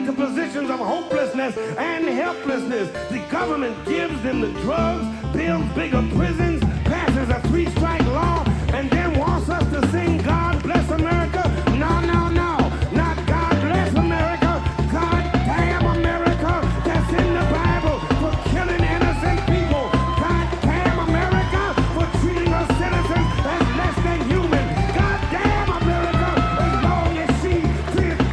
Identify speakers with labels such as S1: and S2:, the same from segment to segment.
S1: into positions of hopelessness and helplessness. The government gives them the drugs, builds bigger prisons, passes a 3-strike law, and then wants us to sing God Bless America. No, no, no. Not God Bless America. God damn America. That's in the Bible for killing innocent people. God damn America for treating us citizens as less than human. God damn America as long as she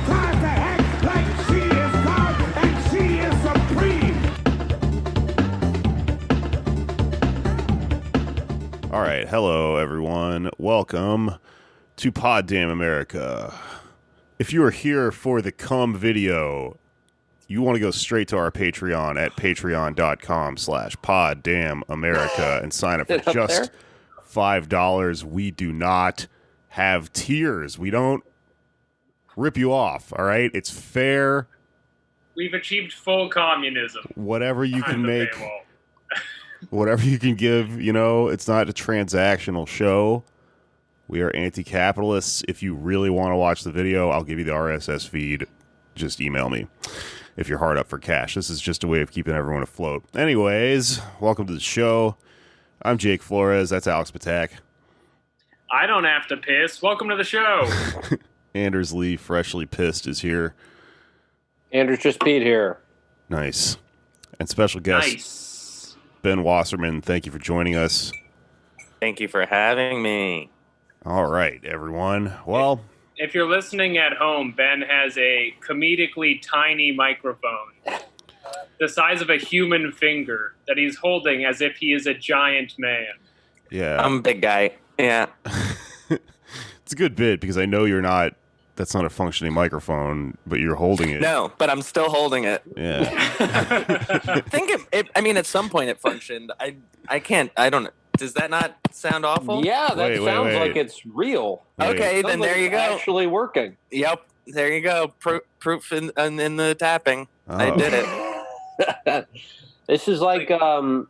S1: tries to act like she is God and she is supreme.
S2: All right, hello everyone. Welcome to Pod Damn America. If you are here for the cum video, you want to go straight to our Patreon at patreon.com/poddamnamerica and sign up for just $5. We do not have tiers. We don't rip you off, all right? It's fair.
S3: We've achieved full communism.
S2: Whatever you can make, whatever you can give, you know, it's not a transactional show. We are anti-capitalists. If you really want to watch the video, I'll give you the RSS feed. Just email me if you're hard up for cash. This is just a way of keeping everyone afloat. Anyways, welcome to the show. I'm Jake Flores. That's Alex Patak.
S3: I don't have to piss. Welcome to the show.
S2: Anders Lee, freshly pissed, is here.
S4: Andrew's just peed here.
S2: Nice. And special guest,
S3: Nice.
S2: Ben Wasserman. Thank you for joining us.
S5: Thank you for having me.
S2: All right, everyone. Well,
S3: If you're listening at home, Ben has a comedically tiny microphone the size of a human finger that he's holding as if he is a giant man.
S2: yeah.
S5: I'm a big guy. Yeah.
S2: It's a good bit because I know that's not a functioning microphone, but you're holding it.
S5: No, but I'm still holding it.
S2: Yeah.
S5: I think I mean, at some point it functioned. I don't. Does that not sound awful?
S4: Yeah, that
S2: Wait,
S4: sounds
S2: wait.
S4: like it's real.
S5: Okay,
S4: Sounds
S5: then
S4: like
S5: there you
S4: it's
S5: go.
S4: Actually working.
S5: Yep. There you go. Proof in the tapping. I
S2: Oh.
S5: did it.
S4: This is like, well,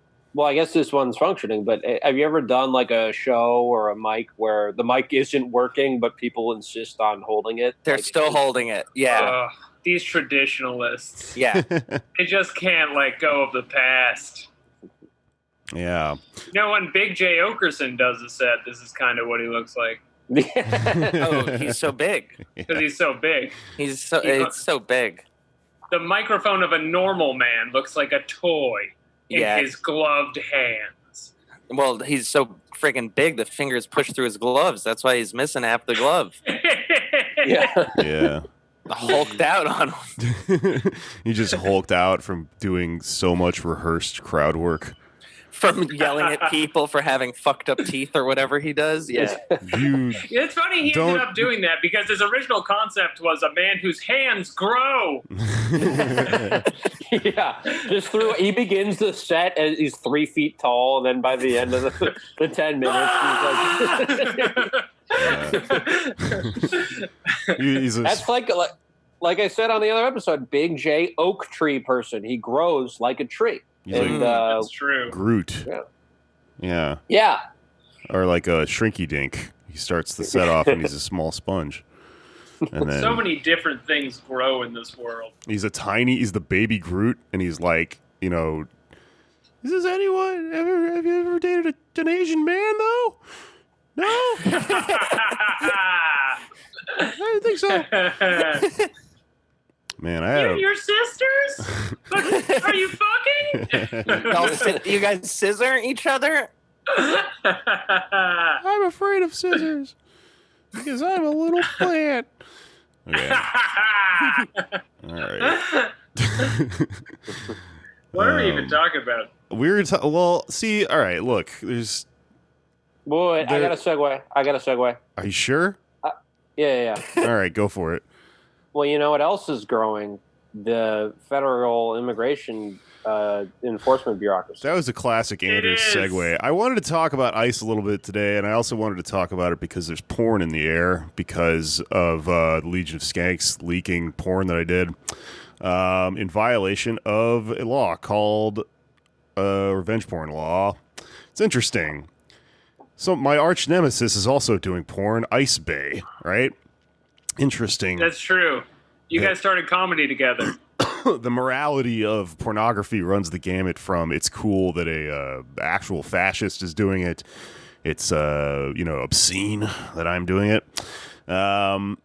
S4: I guess this one's functioning, but have you ever done like a show or a mic where the mic isn't working, but people insist on holding it?
S5: They're
S4: Like,
S5: still holding it. Yeah.
S3: These traditionalists.
S5: Yeah.
S3: They just can't let go of the past.
S2: Yeah.
S3: You know, when Big J. Okerson does a set, this is kind of what he looks like.
S5: Oh, he's so big.
S3: Because he's so big.
S5: It's so big.
S3: The microphone of a normal man looks like a toy in
S5: Yeah.
S3: his gloved hands.
S5: Well, he's so freaking big. The fingers push through his gloves. That's why he's missing half the glove.
S4: Yeah.
S2: Yeah.
S5: Hulked out on him.
S2: He just hulked out from doing so much rehearsed crowd work.
S5: From yelling at people for having fucked up teeth or whatever he does. Yeah.
S2: You
S3: It's funny he ended up doing that because his original concept was a man whose hands grow.
S4: Yeah. Just he begins the set as he's 3 feet tall, and then by the end of the 10 minutes, he's like, that's like I said on the other episode, Big J oak tree person. He grows like a tree.
S2: He's
S4: And,
S3: That's true.
S2: Groot.
S4: Yeah.
S2: Yeah.
S4: Yeah.
S2: Or like a Shrinky Dink. He starts the set off and he's a small sponge. And then
S3: So many different things grow in this world.
S2: he's the baby Groot, and he's like, you know, have you ever dated an Asian man though? No? I didn't think so. Man, I
S3: You
S2: had
S3: and your sisters? Are you fucking?
S5: You guys scissor each other?
S2: I'm afraid of scissors because I'm a little plant. Okay. All right.
S3: What are we even talking about?
S2: Well, see, all right, look, there's...
S4: Boy, I got a segue.
S2: Are you sure?
S4: Yeah.
S2: All right, go for it.
S4: Well, you know what else is growing? The federal immigration enforcement bureaucracy.
S2: That was a classic Anders segue. I wanted to talk about ICE a little bit today, and I also wanted to talk about it because there's porn in the air because of the Legion of Skanks leaking porn that I did in violation of a law called revenge porn law. It's interesting. So my arch nemesis is also doing porn, Ice Bay, right? Interesting.
S3: That's true. You guys started comedy together.
S2: The morality of pornography runs the gamut from it's cool that a actual fascist is doing it. It's obscene that I'm doing it. And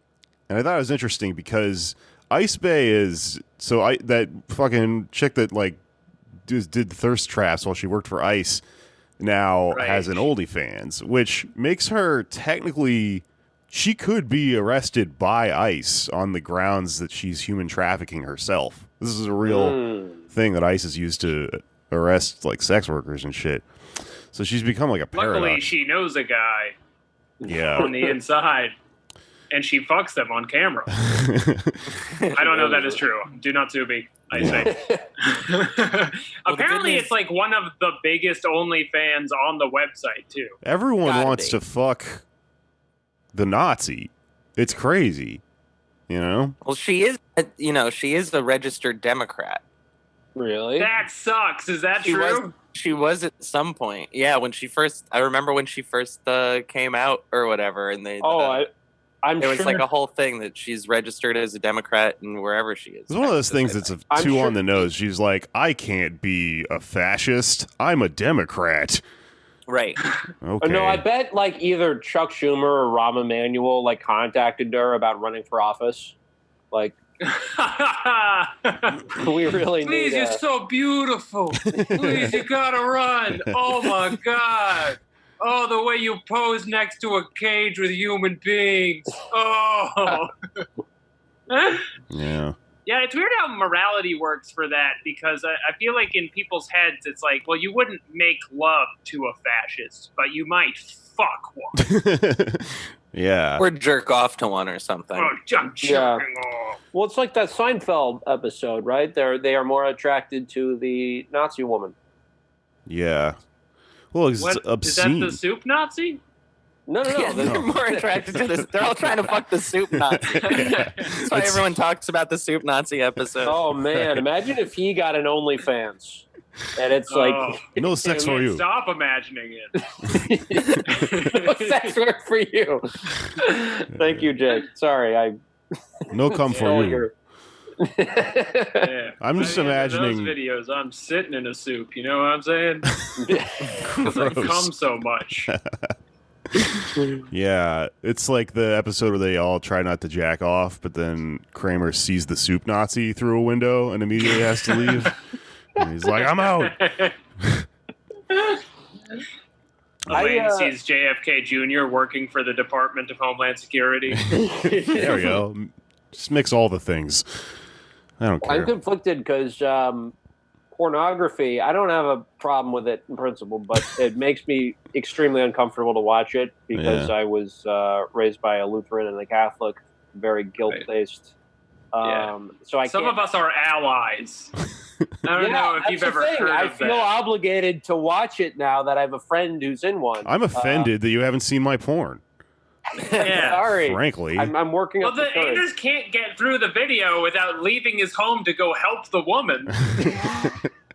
S2: I thought it was interesting because Ice Bay is that fucking chick that like did thirst traps while she worked for ICE now has an OnlyFans, which makes her technically she could be arrested by ICE on the grounds that she's human trafficking herself. This is a real thing that ICE has used to arrest like sex workers and shit. So she's become like a paradox.
S3: Luckily, she knows a guy on the inside, and she fucks them on camera. I don't know if that is true. Do not sue me, I say. Apparently, it's like one of the biggest OnlyFans on the website, too.
S2: Everyone wants to fuck the Nazi. It's crazy, you know?
S5: Well, she is a registered Democrat.
S4: Really?
S3: That sucks. Is that true?
S5: She was at some point. Yeah, I remember when she first came out or whatever, and there was like a whole thing that she's registered as a Democrat and wherever she is.
S2: It's one of those things that's too on the nose. She's like, I can't be a fascist. I'm a Democrat.
S5: Right.
S2: Okay.
S4: No, I bet like either Chuck Schumer or Rahm Emanuel like contacted her about running for office. Like, we really
S3: Please,
S4: need
S3: you're so beautiful. Please, you gotta run. Oh my God. Oh, the way you pose next to a cage with human beings. Oh.
S2: Yeah.
S3: Yeah, it's weird how morality works for that because I feel like in people's heads it's like, well, you wouldn't make love to a fascist, but you might fuck one.
S2: Yeah.
S5: Or jerk off to one or something.
S3: Oh, I'm jerking off.
S4: Well, it's like that Seinfeld episode, right? They are more attracted to the Nazi woman.
S2: Yeah. Well, it's obscene.
S3: Is that the soup Nazi?
S4: No.
S5: Yeah, they're more attracted to this. They're all trying to fuck the soup Nazi. That's why everyone talks about the soup Nazi episode.
S4: Oh man, imagine if he got an OnlyFans, and it's like
S2: no sex for you.
S3: Stop imagining it.
S4: no sex work for you. Thank you, Jake. Sorry,
S2: no cum for you.
S3: Yeah.
S2: I'm just imagining
S3: those videos. I'm sitting in a soup. You know what I'm saying? Because I cum so much.
S2: Yeah, it's like the episode where they all try not to jack off, but then Kramer sees the soup Nazi through a window and immediately has to leave. And he's like, I'm out.
S3: Elaine sees JFK Jr. working for the Department of Homeland Security.
S2: There we go. Just mix all the things. I don't care.
S4: I'm conflicted because pornography, I don't have a problem with it in principle, but it makes me extremely uncomfortable to watch it because I was raised by a Lutheran and a Catholic, very guilt-based. So
S3: Some of us are allies. I don't know if you've ever heard
S4: I
S3: of
S4: feel
S3: that.
S4: obligated to watch it now that I have a friend who's in one.
S2: I'm offended that you haven't seen my porn.
S3: Yeah.
S4: Sorry.
S2: Frankly.
S4: I'm working up
S3: Well,
S4: the courage.
S3: Anders can't get through the video without leaving his home to go help the woman.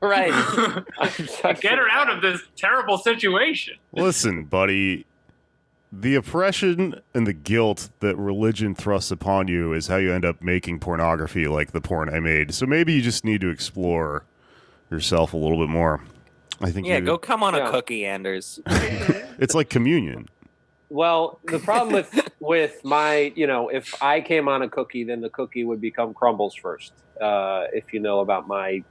S4: Right.
S3: Get her out of this terrible situation.
S2: Listen, buddy, the oppression and the guilt that religion thrusts upon you is how you end up making pornography like the porn I made. So maybe you just need to explore yourself a little bit more. I think.
S5: Yeah, go come on a cookie, Anders.
S2: It's like communion.
S4: Well, the problem with my, if I came on a cookie, then the cookie would become crumbles first. If you know about my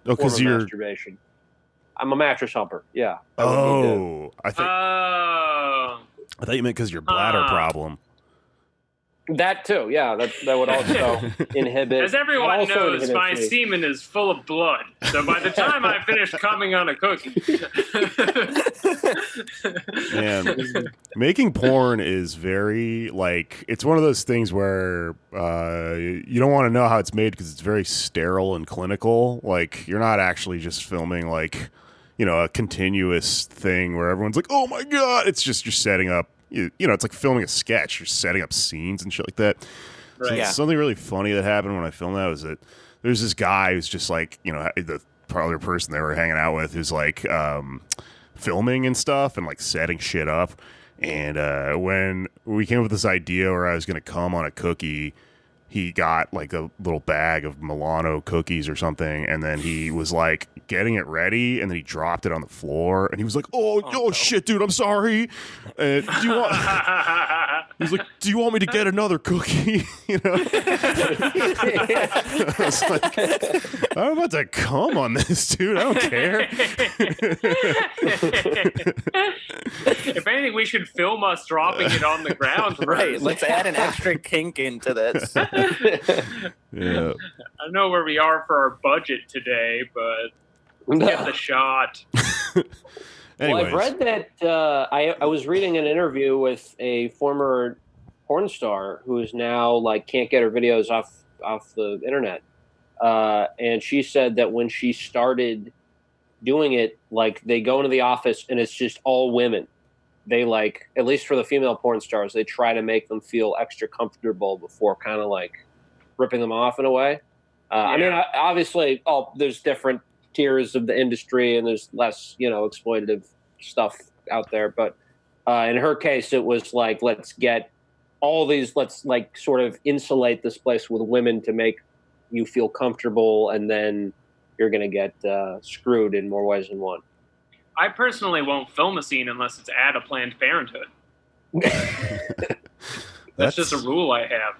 S4: form of masturbation. I'm a mattress humper. Yeah.
S2: I thought you meant because your bladder problem.
S4: That too, yeah. That would also inhibit.
S3: As everyone knows, my
S4: inhibits me.
S3: semen is full of blood. So by the time I finish coming on a cookie,
S2: Man, making porn is very it's one of those things where you don't want to know how it's made because it's very sterile and clinical. Like you're not actually just filming a continuous thing where everyone's like, oh my God, it's just you're setting up. It's like filming a sketch. You're setting up scenes and shit like that.
S3: Right.
S2: So something really funny that happened when I filmed that was that there's this guy who's just the other person they were hanging out with who's filming and stuff and setting shit up. And when we came up with this idea where I was going to come on a cookie, he got like a little bag of Milano cookies or something, and then he was like getting it ready, and then he dropped it on the floor, and he was like, "Oh shit, dude, I'm sorry." Do you want? He's like, "Do you want me to get another cookie?" You know. I was like, I'm about to come on this, dude. I don't care.
S3: If anything, we should film us dropping it on the ground.
S5: Right. Let's add an extra kink into this.
S2: Yeah.
S3: I don't know where we are for our budget today, but let's get the shot.
S4: Well, I've read that I was reading an interview with a former porn star who is now like can't get her videos off the internet, and she said that when she started doing it, like they go into the office and it's just all women. They like, at least for the female porn stars, they try to make them feel extra comfortable before kind of like ripping them off in a way. I mean, obviously, there's different tiers of the industry and there's less, exploitative stuff out there. But in her case, it was like, let's like sort of insulate this place with women to make you feel comfortable, and then you're going to get screwed in more ways than one.
S3: I personally won't film a scene unless it's at a Planned Parenthood. That's just a rule I have.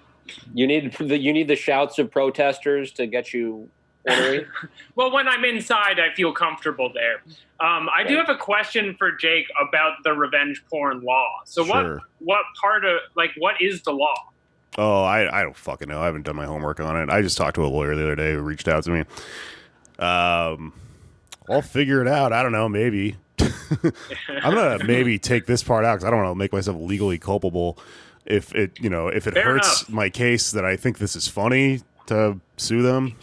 S4: You need the shouts of protesters to get you ornery?
S3: Well, when I'm inside, I feel comfortable there. I do have a question for Jake about the revenge porn law. So
S2: Sure.
S3: what part of, like, what is the law?
S2: Oh, I don't fucking know. I haven't done my homework on it. I just talked to a lawyer the other day who reached out to me. I'll figure it out. I don't know. Maybe. I'm gonna maybe take this part out because I don't want to make myself legally culpable. If it
S3: Fair
S2: hurts
S3: enough.
S2: my case that I think this is funny to sue them.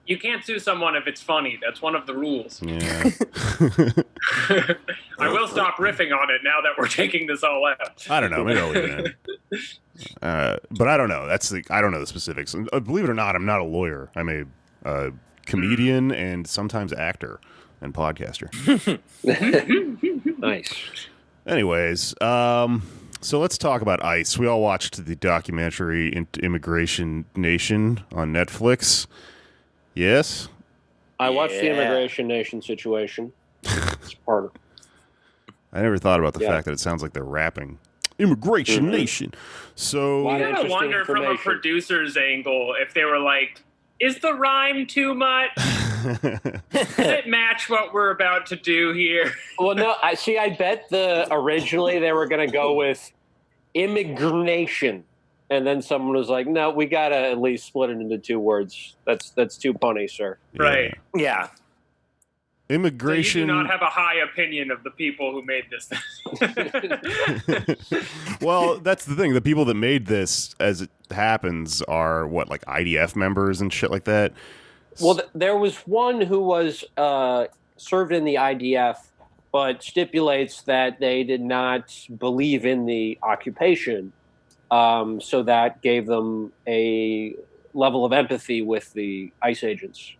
S3: You can't sue someone if it's funny. That's one of the rules.
S2: Yeah.
S3: I will stop riffing on it now that we're taking this all out.
S2: I don't know. Maybe I'll leave it in. But I don't know. I don't know the specifics. And, believe it or not, I'm not a lawyer. I'm a comedian and sometimes actor and podcaster.
S4: Nice.
S2: Anyways, so let's talk about ICE. We all watched the documentary Immigration Nation on Netflix. Yes?
S4: I watched the Immigration Nation situation. It's part of it.
S2: I never thought about the fact that it sounds like they're rapping. Immigration Nation. So
S3: I gotta wonder from a producer's angle if they were like, is the rhyme too much? Does it match what we're about to do here?
S4: Well, no, I bet originally they were going to go with immigration. And then someone was like, no, we got to at least split it into two words. That's too punny, sir.
S3: Right.
S5: Yeah.
S2: Immigration.
S3: So you do not have a high opinion of the people who made this.
S2: Well, that's the thing. The people that made this, as it happens, are like IDF members and shit like that.
S4: Well, there was one who was served in the IDF, but stipulates that they did not believe in the occupation. So that gave them a level of empathy with the ICE agents.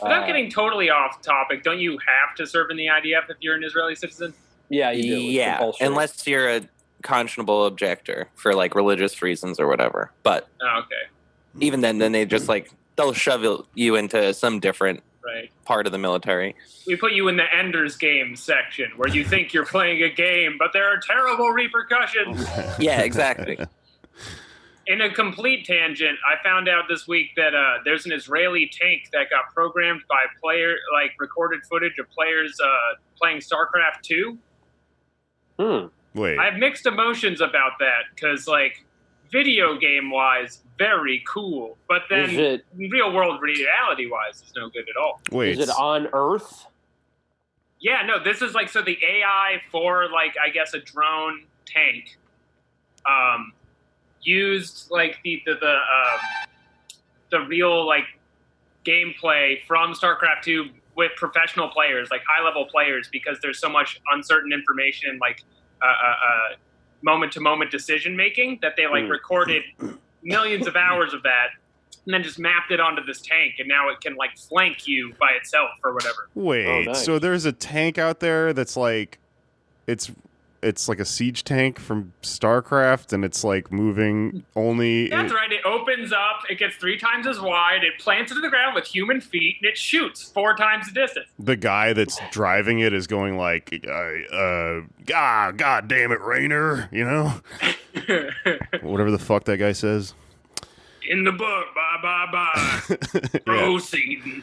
S3: Without getting totally off topic, don't you have to serve in the IDF if you're an Israeli citizen?
S4: Yeah, you do.
S5: Yeah, unless you're a conscionable objector for like religious reasons or whatever. But
S3: okay.
S5: Even then they just like they'll shove you into some different part of the military.
S3: We put you in the Ender's Game section where you think you're playing a game, but there are terrible repercussions.
S5: Yeah, exactly.
S3: In a complete tangent, I found out this week that there's an Israeli tank that got programmed by recorded footage of players playing StarCraft 2.
S2: Wait.
S3: I have mixed emotions about that because, video game wise, very cool, but then real world reality wise, it's no good at all.
S2: Wait.
S4: Is it on Earth?
S3: Yeah, no. This is so the AI for I guess a drone tank. Used the real gameplay from StarCraft 2 with professional players, high level players, because there's so much uncertain information, moment to moment decision making that they recorded millions of hours of that and then just mapped it onto this tank, and now it can flank you by itself or whatever.
S2: Wait,
S4: nice.
S2: So there's a tank out there that's it's it's like a siege tank from StarCraft, and it's like moving only.
S3: That's right. It opens up. It gets 3 times as wide. It plants into the ground with human feet, and it shoots 4 times the distance.
S2: The guy that's driving it is going like, God damn it, Rainer, you know, whatever the fuck that guy says.
S3: In the book, bye. Proceeding.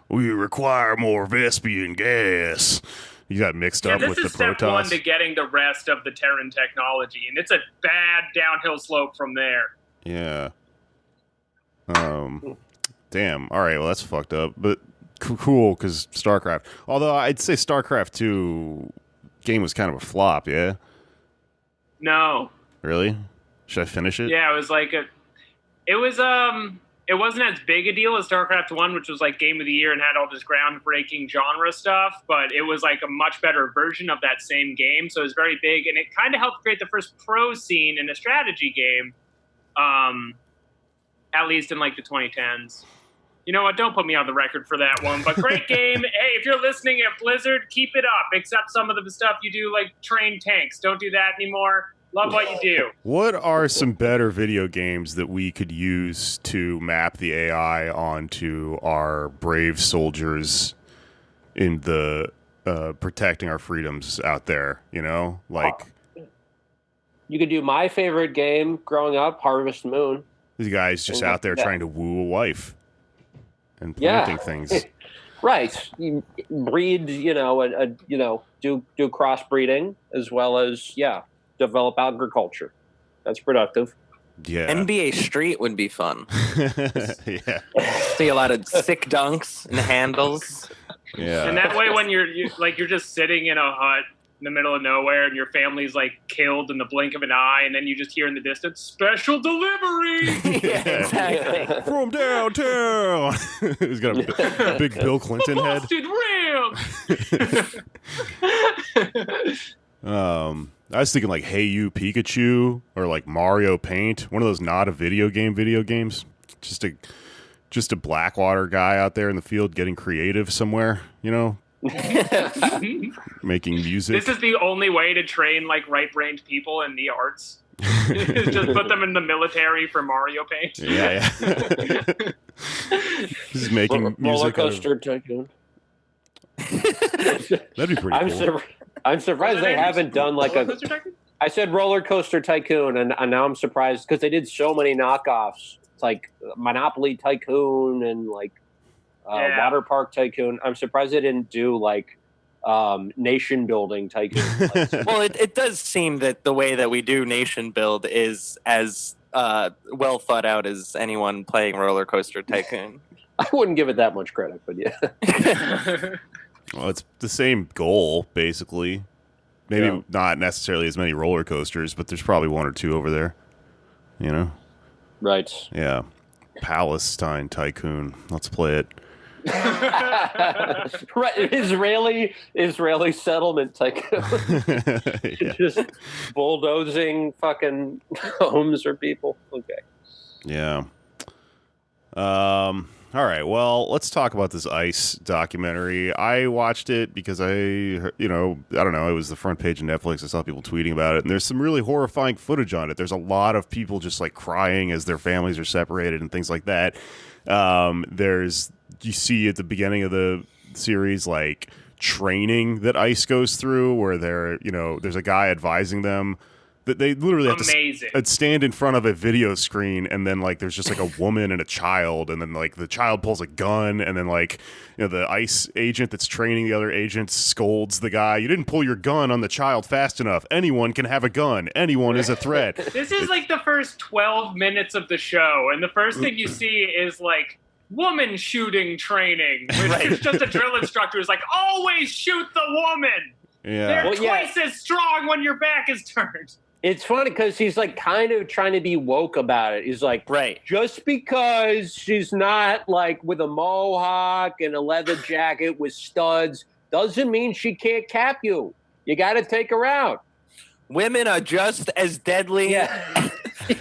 S2: We require more Vespian gas. You got mixed up with the Protoss.
S3: This is step 1 to getting the rest of the Terran technology, and it's a bad downhill slope from there.
S2: Yeah. Damn. All right. Well, that's fucked up, but cool because StarCraft. Although I'd say StarCraft 2 game was kind of a flop. Yeah.
S3: No.
S2: Really? Should I finish it?
S3: Yeah, it was like it wasn't as big a deal as StarCraft 1, which was like Game of the Year and had all this groundbreaking genre stuff, but it was like a much better version of that same game, so it was very big, and it kind of helped create the first pro scene in a strategy game, at least in like the 2010s. You know what? Don't put me on the record for that one, but great game. Hey, if you're listening at Blizzard, keep it up, except some of the stuff you do, like train tanks. Don't do that anymore. Love what you do.
S2: What are some better video games that we could use to map the AI onto our brave soldiers in the protecting our freedoms out there? You know, like
S4: you could do my favorite game growing up, Harvest Moon.
S2: These guys just out there trying to woo a wife and planting things.
S4: Right. You breed, do crossbreeding as well as develop agriculture. That's productive.
S2: Yeah.
S5: NBA Street would be fun.
S2: Yeah.
S5: See a lot of sick dunks and handles.
S2: Yeah.
S3: And that way when you're just sitting in a hut in the middle of nowhere and your family's like killed in the blink of an eye, and then you just hear in the distance, special delivery.
S5: Yeah, exactly.
S2: From downtown. He's got a big Bill Clinton head.
S3: Ram.
S2: I was thinking like Hey You Pikachu or like Mario Paint, one of those not a video games. Just a Blackwater guy out there in the field getting creative somewhere, you know, making music.
S3: This is the only way to train like right-brained people in the arts. Just put them in the military for Mario Paint.
S2: Yeah. This is making music.
S4: Roller Coaster Tycoon.
S2: That'd be pretty cool.
S4: I'm surprised they haven't done like I said Roller Coaster Tycoon, and now I'm surprised because they did so many knockoffs. It's like Monopoly Tycoon and like Water Park Tycoon. I'm surprised they didn't do like Nation Building Tycoon.
S5: Well, it does seem that the way that we do Nation Build is as well thought out as anyone playing Roller Coaster Tycoon.
S4: I wouldn't give it that much credit, but yeah.
S2: Well, it's the same goal, basically. Maybe not necessarily as many roller coasters, but there's probably 1 or 2 over there. You know?
S4: Right.
S2: Yeah. Palestine Tycoon. Let's play it.
S4: Right. Israeli settlement Tycoon.
S2: Yeah.
S4: Just bulldozing fucking homes or people. Okay.
S2: Yeah. All right, well, let's talk about this ICE documentary. I watched it because I don't know, it was the front page of Netflix. I saw people tweeting about it, and there's some really horrifying footage on it. There's a lot of people just like crying as their families are separated and things like that. You see at the beginning of the series, like training that ICE goes through where there's a guy advising them that they literally have to stand in front of a video screen, and then like there's just like a woman and a child, and then like the child pulls a gun, and then like the ICE agent that's training the other agents scolds the guy. You didn't pull your gun on the child fast enough. Anyone can have a gun. Anyone is a threat.
S3: This is like the first 12 minutes of the show, and the first thing you see is like woman shooting training, which is just a drill instructor who's like, always shoot the woman.
S2: Yeah.
S3: They're twice as strong when your back is turned.
S4: It's funny because he's like kind of trying to be woke about it. He's like, just because she's not like with a mohawk and a leather jacket with studs doesn't mean she can't cap you. You got to take her out.
S5: Women are just as deadly,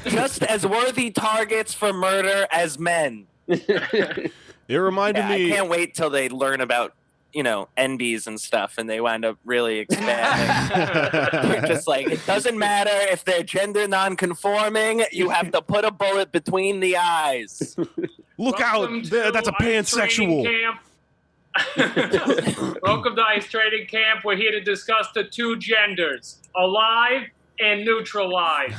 S5: just as worthy targets for murder as men.
S2: It reminded me.
S5: I can't wait till they learn about NBs and stuff, and they wind up really expanding. They're just like, it doesn't matter if they're gender non-conforming, you have to put a bullet between the eyes.
S2: Look out! That's a pansexual.
S3: Welcome to Ice Trading Camp. We're here to discuss the two genders, alive and neutralized.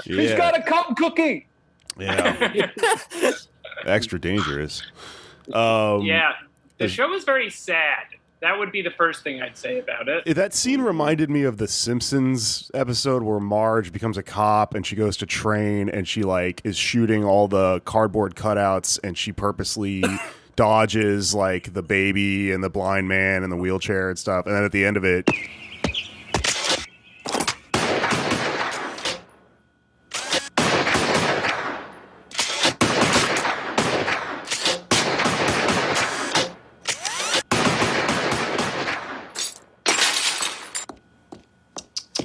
S4: He's got a cum cookie.
S2: Yeah. Extra dangerous.
S3: The show is very sad. That would be the first thing I'd say about it.
S2: That scene reminded me of the Simpsons episode where Marge becomes a cop and she goes to train and she is shooting all the cardboard cutouts and she purposely dodges the baby and the blind man and the wheelchair and stuff. And then at the end of it,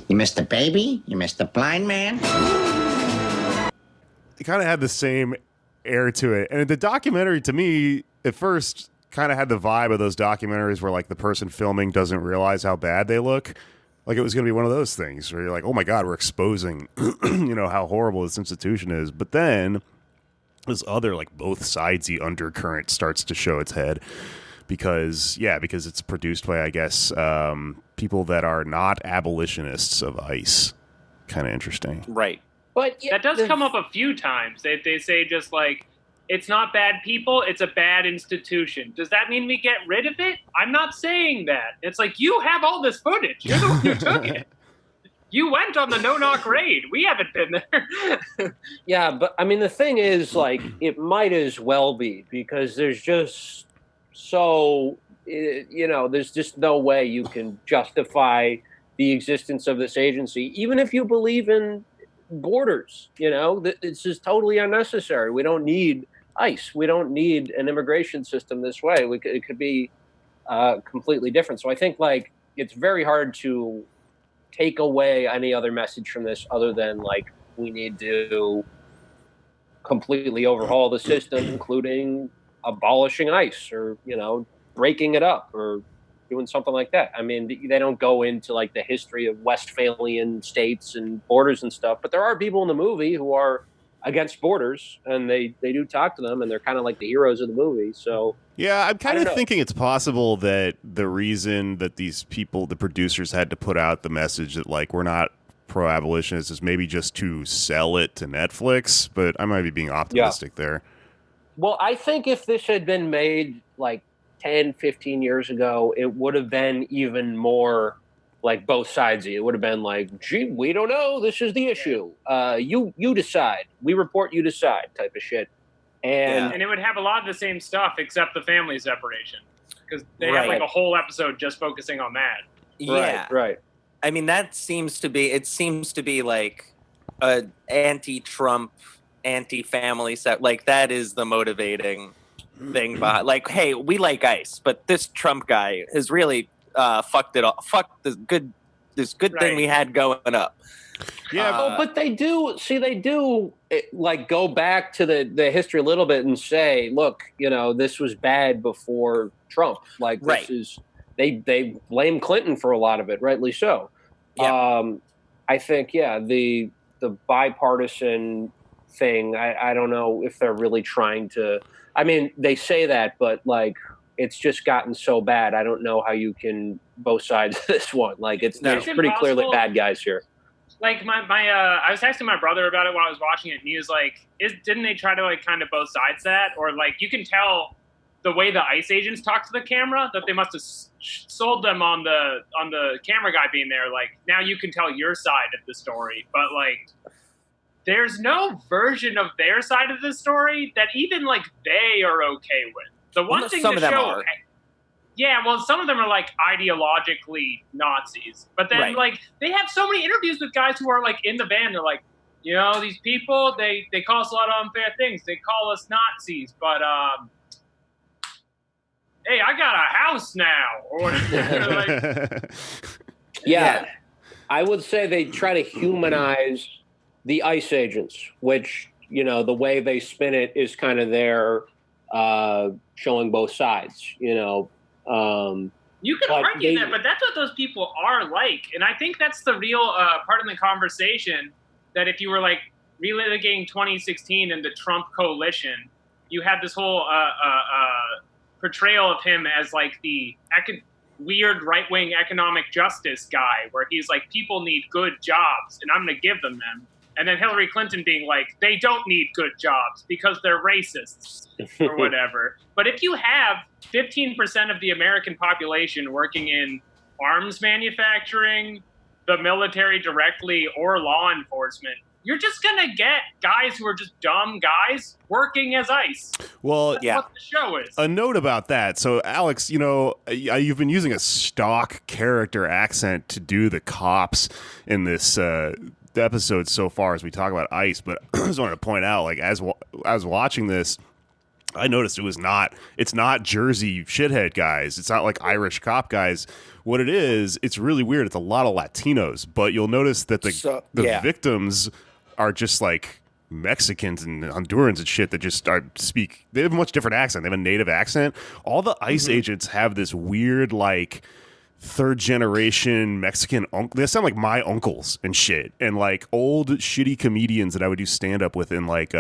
S6: You missed the baby? You missed the blind man?
S2: it kind of had the same air to it. And the documentary, to me, at first kind of had the vibe of those documentaries where the person filming doesn't realize how bad they look. Like it was going to be one of those things where you're like, oh my God, we're exposing, how horrible this institution is. But then this other, both sidesy undercurrent starts to show its head. Because it's produced by, I guess, people that are not abolitionists of ICE. Kind of interesting.
S5: Right.
S3: But that does come up a few times. They say just it's not bad people, it's a bad institution. Does that mean we get rid of it? I'm not saying that. It's you have all this footage. You're the one who took it. You went on the no-knock raid. We haven't been there.
S4: Yeah, but I mean, the thing is, it might as well be because there's just... So, there's just no way you can justify the existence of this agency, even if you believe in borders. It's just totally unnecessary. We don't need ICE. We don't need an immigration system this way. It could be completely different. So I think it's very hard to take away any other message from this other than we need to completely overhaul the system, including abolishing ICE or, breaking it up or doing something like that. I mean, they don't go into the history of Westphalian states and borders and stuff, but there are people in the movie who are against borders and they do talk to them and they're kind of the heroes of the movie. So
S2: yeah, I'm kind of thinking it's possible that the reason that these people, the producers, had to put out the message that we're not pro-abolitionists is maybe just to sell it to Netflix, but I might be being optimistic there.
S4: Well, I think if this had been made 10, 15 years ago, it would have been even more both sides. It would have been gee, we don't know. This is the issue. You decide. We report, you decide type of shit. And
S3: it would have a lot of the same stuff except the family separation because they have a whole episode just focusing on that.
S5: Yeah.
S4: Right.
S5: I mean, it seems to be a anti-Trump, anti-family set. That is the motivating thing behind. Hey, we like ICE, but this Trump guy has really fucked it up. Fucked this good thing we had going up.
S2: Yeah,
S4: but they do go back to the history a little bit and say, look, this was bad before Trump. This is they blame Clinton for a lot of it, rightly so. Yeah. I think the bipartisan thing, I don't know if they're really trying to. I mean, they say that, but it's just gotten so bad. I don't know how you can both sides of this one. There's pretty clearly bad guys here.
S3: I was texting my brother about it while I was watching it, and he was didn't they try to kind of both sides that, or you can tell the way the ICE agents talk to the camera that they must have sold them on the camera guy being there. Now you can tell your side of the story, but there's no version of their side of the story that even they are okay with. The one thing
S5: some
S3: the
S5: of them
S3: show,
S5: are.
S3: Yeah, well, some of them are ideologically Nazis, but then they have so many interviews with guys who are in the van. They're these people they call us a lot of unfair things. They call us Nazis, but hey, I got a house now. Or
S4: yeah, I would say they try to humanize the ICE agents, which, the way they spin it is kind of their showing both sides, you know.
S3: You could argue that, but that's what those people are like. And I think that's the real part of the conversation, that if you were like relitigating 2016 and the Trump coalition, you had this whole portrayal of him as like the weird right-wing economic justice guy, where he's like, people need good jobs and I'm going to give them. And then Hillary Clinton being like, they don't need good jobs because they're racists or whatever. But if you have 15% of the American population working in arms manufacturing, the military directly, or law enforcement, you're just going to get guys who are just dumb guys working as ICE.
S2: Well,
S3: That's what the show is.
S2: A note about that. So, Alex, you know, you've been using a stock character accent to do the cops in this episode so far as we talk about ICE, but I just wanted to point out, like, as I was watching this, I noticed it's not Jersey shithead guys. It's not like Irish cop guys. What it is, it's really weird. It's a lot of Latinos, but you'll notice that the victims are just like Mexicans and Hondurans and shit that just speak. They have a much different accent. They have a native accent. All the ICE agents have this weird, like, third generation Mexican they sound like my uncles and shit, and like old shitty comedians that I would do stand up with in like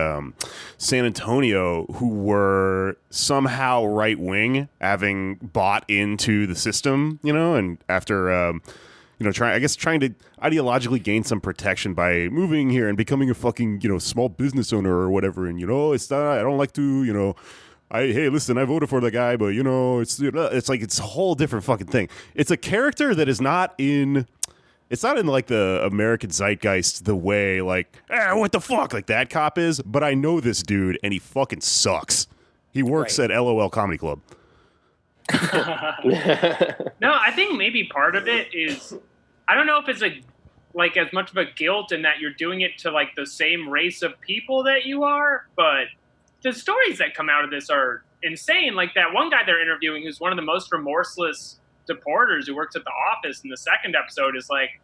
S2: San Antonio, who were somehow right wing, having bought into the system, you know, and after trying to ideologically gain some protection by moving here and becoming a fucking, you know, small business owner or whatever, and, you know, it's not, I don't like to, you know, hey, listen, I voted for the guy, but, you know, it's like, it's a whole different fucking thing. It's a character that is not in, it's not in like the American zeitgeist the way like, what the fuck, like that cop is, but I know this dude and he fucking sucks. He works at LOL Comedy Club.
S3: No, I think maybe part of it is, I don't know if it's like as much of a guilt in that you're doing it to like the same race of people that you are, but the stories that come out of this are insane. Like that one guy they're interviewing who's one of the most remorseless deporters who works at the office in the second episode is like,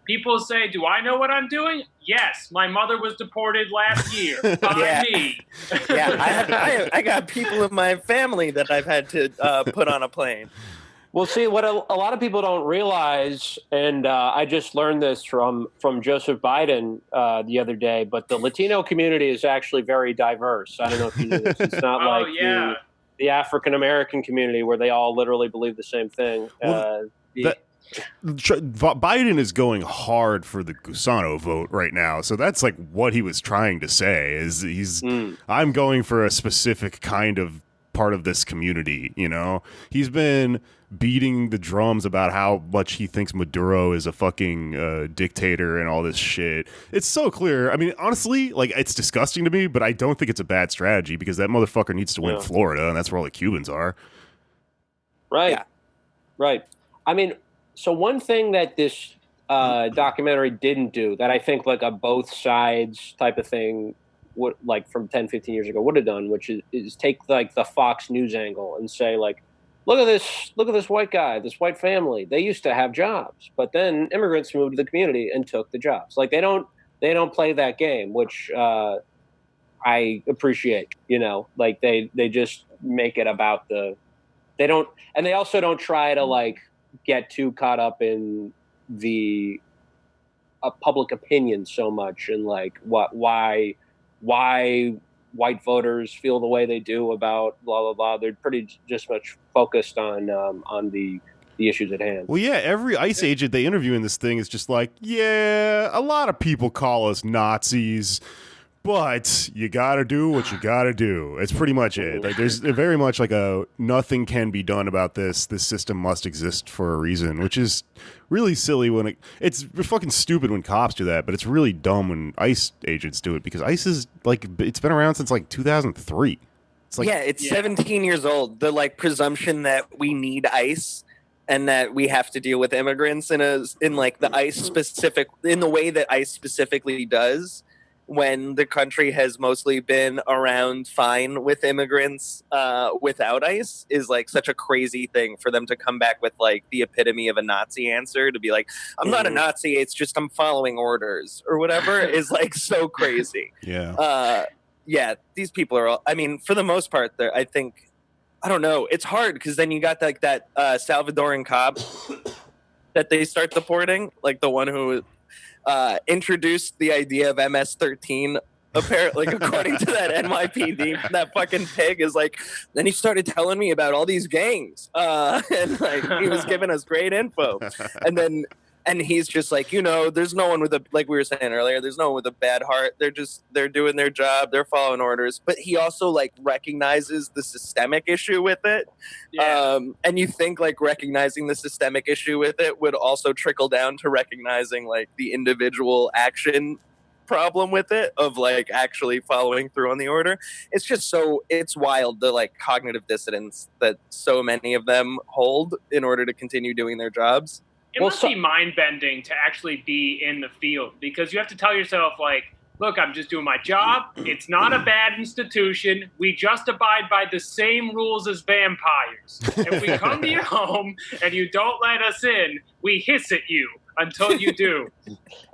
S3: people say, do I know what I'm doing? Yes, my mother was deported last year by me.
S5: I got people in my family that I've had to put on a plane.
S4: Well, see, what a lot of people don't realize, and I just learned this from Joseph Biden the other day, but the Latino community is actually very diverse. I don't know if you knew this. It's not like the African-American community where they all literally believe the same thing.
S2: Biden is going hard for the Gusano vote right now, so that's like what he was trying to say is I'm going for a specific kind of part of this community, you know? He's been beating the drums about how much he thinks Maduro is a fucking dictator and all this shit. It's so clear. I mean, honestly, like, it's disgusting to me, but I don't think it's a bad strategy because that motherfucker needs to win Florida, and that's where all the Cubans are.
S4: Right. Yeah. Right. I mean, so one thing that this documentary didn't do that I think like a both sides type of thing would, like from 10, 15 years ago would have done, which is take like the Fox News angle and say like, look at this white guy, this white family. They used to have jobs, but then immigrants moved to the community and took the jobs. Like they don't play that game, which I appreciate, you know, like they just make it about they also don't try to like get too caught up in the public opinion so much and like why white voters feel the way they do about blah blah blah. They're pretty just much focused on the issues at hand.
S2: Well, yeah, every ICE agent they interview in this thing is just like, yeah, a lot of people call us Nazis, but you gotta do what you gotta do. It's pretty much it. Like, there's very much like a nothing can be done about this. This system must exist for a reason, which is really silly when it's fucking stupid when cops do that, but it's really dumb when ICE agents do it because ICE is like, it's been around since like 2003. It's like,
S5: it's 17 years old. The like presumption that we need ICE and that we have to deal with immigrants in like the ICE specific, in the way that ICE specifically does, when the country has mostly been around fine with immigrants without ICE, is like such a crazy thing for them to come back with like the epitome of a Nazi answer to be like, I'm not a Nazi, it's just I'm following orders or whatever is like so crazy.
S2: Yeah.
S5: yeah, these people are all, I mean, for the most part, I think, I don't know. It's hard because then you got like that Salvadoran cop that they start deporting, like the one who introduced the idea of MS-13. Apparently, like, according to that NYPD, that fucking pig is like. Then he started telling me about all these gangs, and like he was giving us great info, and he's just like, there's no one with like we were saying earlier, there's no one with a bad heart. They're doing their job, they're following orders. But he also like recognizes the systemic issue with it.
S3: Yeah.
S5: And you think like recognizing the systemic issue with it would also trickle down to recognizing like the individual action problem with it of like actually following through on the order. It's just it's wild, the like cognitive dissonance that so many of them hold in order to continue doing their jobs.
S3: It must be mind-bending to actually be in the field, because you have to tell yourself, like, look, I'm just doing my job. It's not a bad institution. We just abide by the same rules as vampires. If we come to your home and you don't let us in, we hiss at you until you do.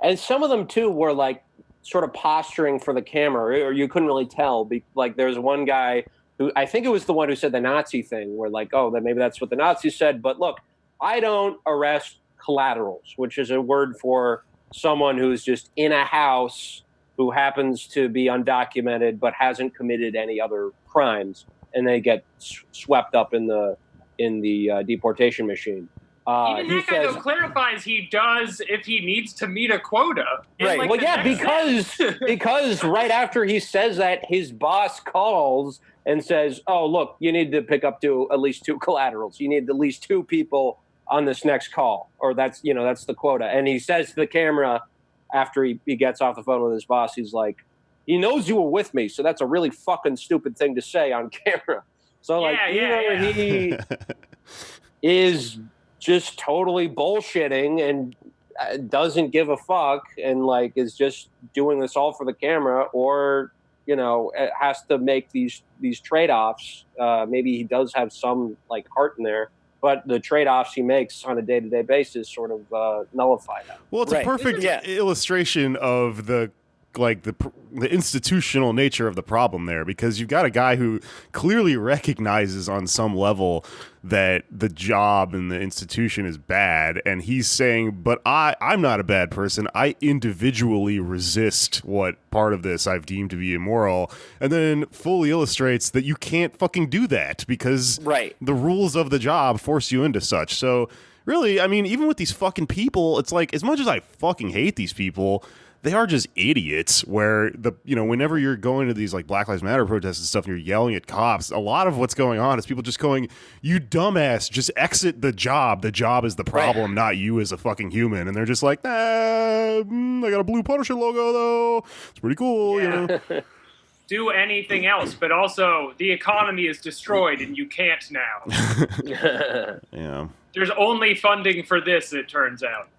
S4: And some of them, too, were, like, sort of posturing for the camera, or you couldn't really tell. Like, there's one guy who, I think it was the one who said the Nazi thing, where, like, oh, then maybe that's what the Nazis said. But look, I don't arrest collaterals, which is a word for someone who's just in a house who happens to be undocumented but hasn't committed any other crimes, and they get swept up in the deportation machine.
S3: Even that guy, though, clarifies he does if he needs to meet a quota.
S5: Right.
S3: Like,
S4: well, yeah, because right after he says that, his boss calls and says, "Oh, look, you need to pick up at least 2 collaterals. You need at least 2 people on this next call, or that's the quota." And he says to the camera after he gets off the phone with his boss, he's like, he knows you were with me, so that's a really fucking stupid thing to say on camera. So like, he is just totally bullshitting and doesn't give a fuck, and like is just doing this all for the camera, or has to make these trade-offs. Maybe he does have some like heart in there, but the trade-offs he makes on a day-to-day basis sort of nullify that.
S2: Well, it's a perfect illustration of the institutional nature of the problem there, because you've got a guy who clearly recognizes on some level that the job and the institution is bad, and he's saying, but I'm not a bad person. I individually resist what part of this I've deemed to be immoral, and then fully illustrates that you can't fucking do that because the rules of the job force you into such. So really, I mean, even with these fucking people, it's like, as much as I fucking hate these people, they are just idiots, where whenever you're going to these like Black Lives Matter protests and stuff and you're yelling at cops, a lot of what's going on is people just going, you dumbass, just exit the job. The job is the problem, not you as a fucking human. And they're just like, I got a blue Punisher logo though. It's pretty cool,
S3: Do anything else, but also the economy is destroyed and you can't now.
S2: Yeah.
S3: There's only funding for this, it turns out.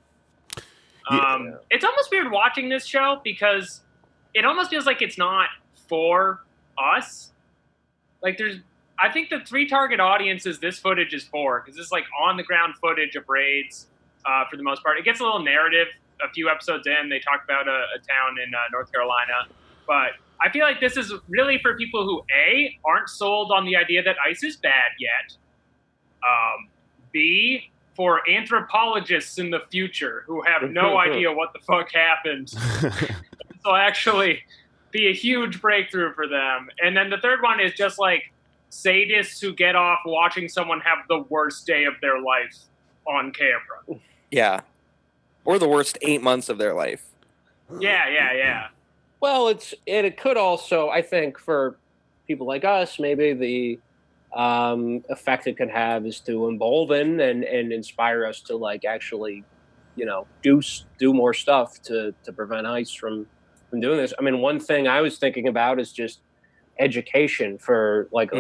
S3: It's almost weird watching this show because it almost feels like it's not for us. Like I think the 3 target audiences this footage is for, because this is like on the ground footage of raids for the most part. It gets a little narrative a few episodes in. They talk about a town in North Carolina, but I feel like this is really for people who A, aren't sold on the idea that ICE is bad yet. B, for anthropologists in the future who have no idea what the fuck happened. This will actually be a huge breakthrough for them. And then the third one is just like sadists who get off watching someone have the worst day of their life on camera.
S5: Yeah. Or the worst 8 months of their life.
S3: Yeah.
S4: Well, it could also, I think, for people like us, maybe the effect it could have is to embolden and inspire us to like actually, do more stuff to prevent ICE from doing this. I mean, one thing I was thinking about is just education for like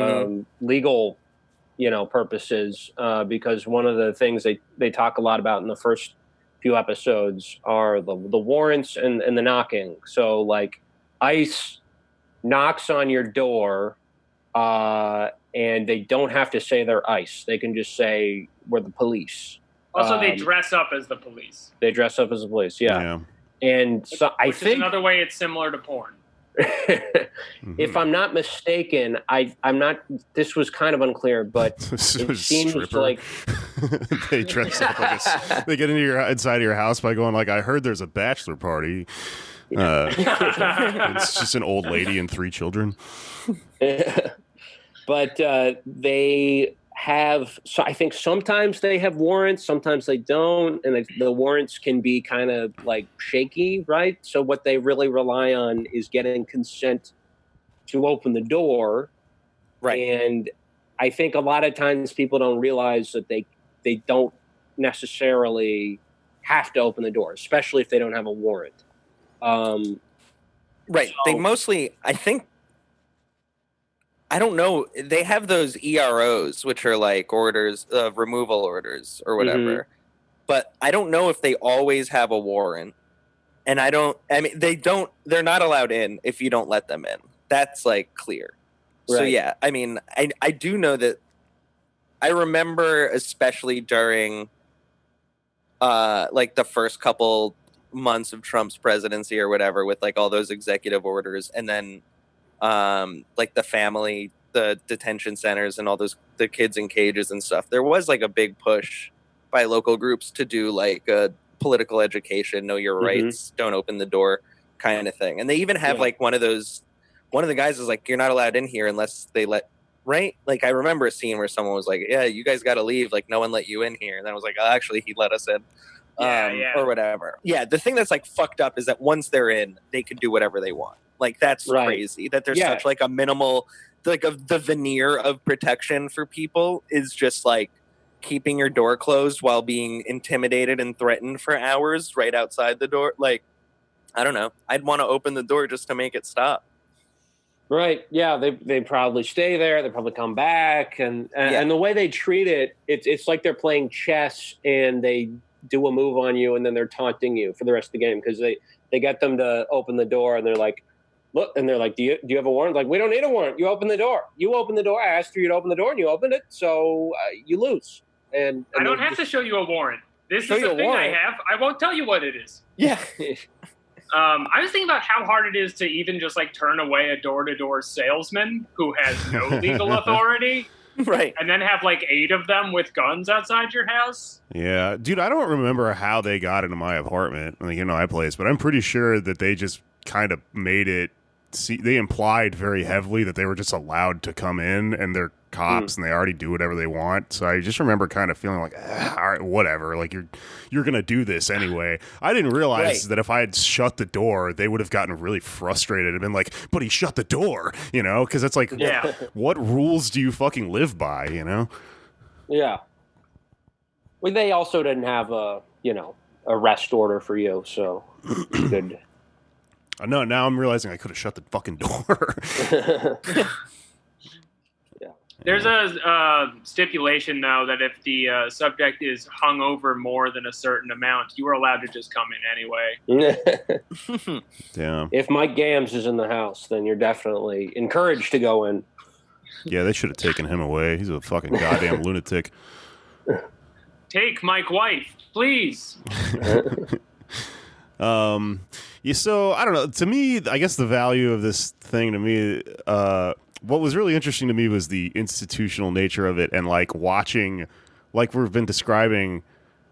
S4: legal, purposes, because one of the things they talk a lot about in the first few episodes are the warrants and the knocking. So like ICE knocks on your door, and they don't have to say they're ICE. They can just say we're the police.
S3: Also, they dress up as the police.
S4: They dress up as the police, yeah. And so I think
S3: another way it's similar to porn.
S4: If I'm not mistaken, I'm not. This was kind of unclear, but it seems
S2: stripper.
S4: like
S2: They dress up like they get inside of your house by going like, I heard there's a bachelor party. It's just an old lady and 3 children.
S4: But they have. So I think sometimes they have warrants, sometimes they don't, and the warrants can be kind of like shaky, right? So what they really rely on is getting consent to open the door,
S5: Right.
S4: And I think a lot of times people don't realize that they don't necessarily have to open the door, especially if they don't have a warrant.
S5: Right.
S4: So-
S5: They mostly, I think, I don't know. They have those EROs, which are like orders, removal orders or whatever. But I don't know if they always have a warrant. And they're not allowed in if you don't let them in. That's like clear. So
S4: Right.
S5: yeah, I mean, I do know that. I remember especially during like the first couple months of Trump's presidency or whatever, with like all those executive orders, and then like the detention centers and all the kids in cages and stuff. There was like a big push by local groups to do like a political education, know your rights, don't open the door kind of thing. And they even have like one of the guys is like, you're not allowed in here unless they let, right? Like I remember a scene where someone was like, yeah, you guys got to leave. Like no one let you in here. And then I was like, oh, actually he let us in. Or whatever. Yeah. The thing that's like fucked up is that once they're in, they can do whatever they want. Like that's crazy that there's such like a minimal, like the veneer of protection for people is just like keeping your door closed while being intimidated and threatened for hours right outside the door. Like, I don't know. I'd want to open the door just to make it stop.
S4: Right. Yeah. They probably stay there. They probably come back, and the way they treat it, it's like they're playing chess and they do a move on you and then they're taunting you for the rest of the game because they get them to open the door and they're like, look, and they're like, do you have a warrant? Like, we don't need a warrant. You open the door. You open the door. I asked you to open the door and you opened it, so you lose. And
S3: I don't have to show you a warrant. This is the thing I have. I won't tell you what it is.
S5: Yeah.
S3: I was thinking about how hard it is to even just like turn away a door-to-door salesman who has no legal authority,
S5: right?
S3: And then have like 8 of them with guns outside your house.
S2: Yeah, dude, I don't remember how they got into my apartment, like my place, but I'm pretty sure that they just kind of made it. They implied very heavily that they were just allowed to come in, and they're cops and they already do whatever they want. So I just remember kind of feeling like, all right, whatever. Like you're gonna do this anyway. I didn't realize that if I had shut the door, they would have gotten really frustrated and been like, "But he shut the door," because it's like, what rules do you fucking live by,
S4: Yeah. Well, they also didn't have a arrest order for you, so good.
S2: No, now I'm realizing I could have shut the fucking door.
S3: There's a stipulation, though, that if the subject is hung over more than a certain amount, you are allowed to just come in anyway.
S2: Damn.
S4: If Mike Gams is in the house, then you're definitely encouraged to go in.
S2: Yeah, they should have taken him away. He's a fucking goddamn lunatic.
S3: Take Mike White, please.
S2: Yeah, so I don't know. To me, I guess the value of this thing to me, what was really interesting to me was the institutional nature of it, and like watching, like we've been describing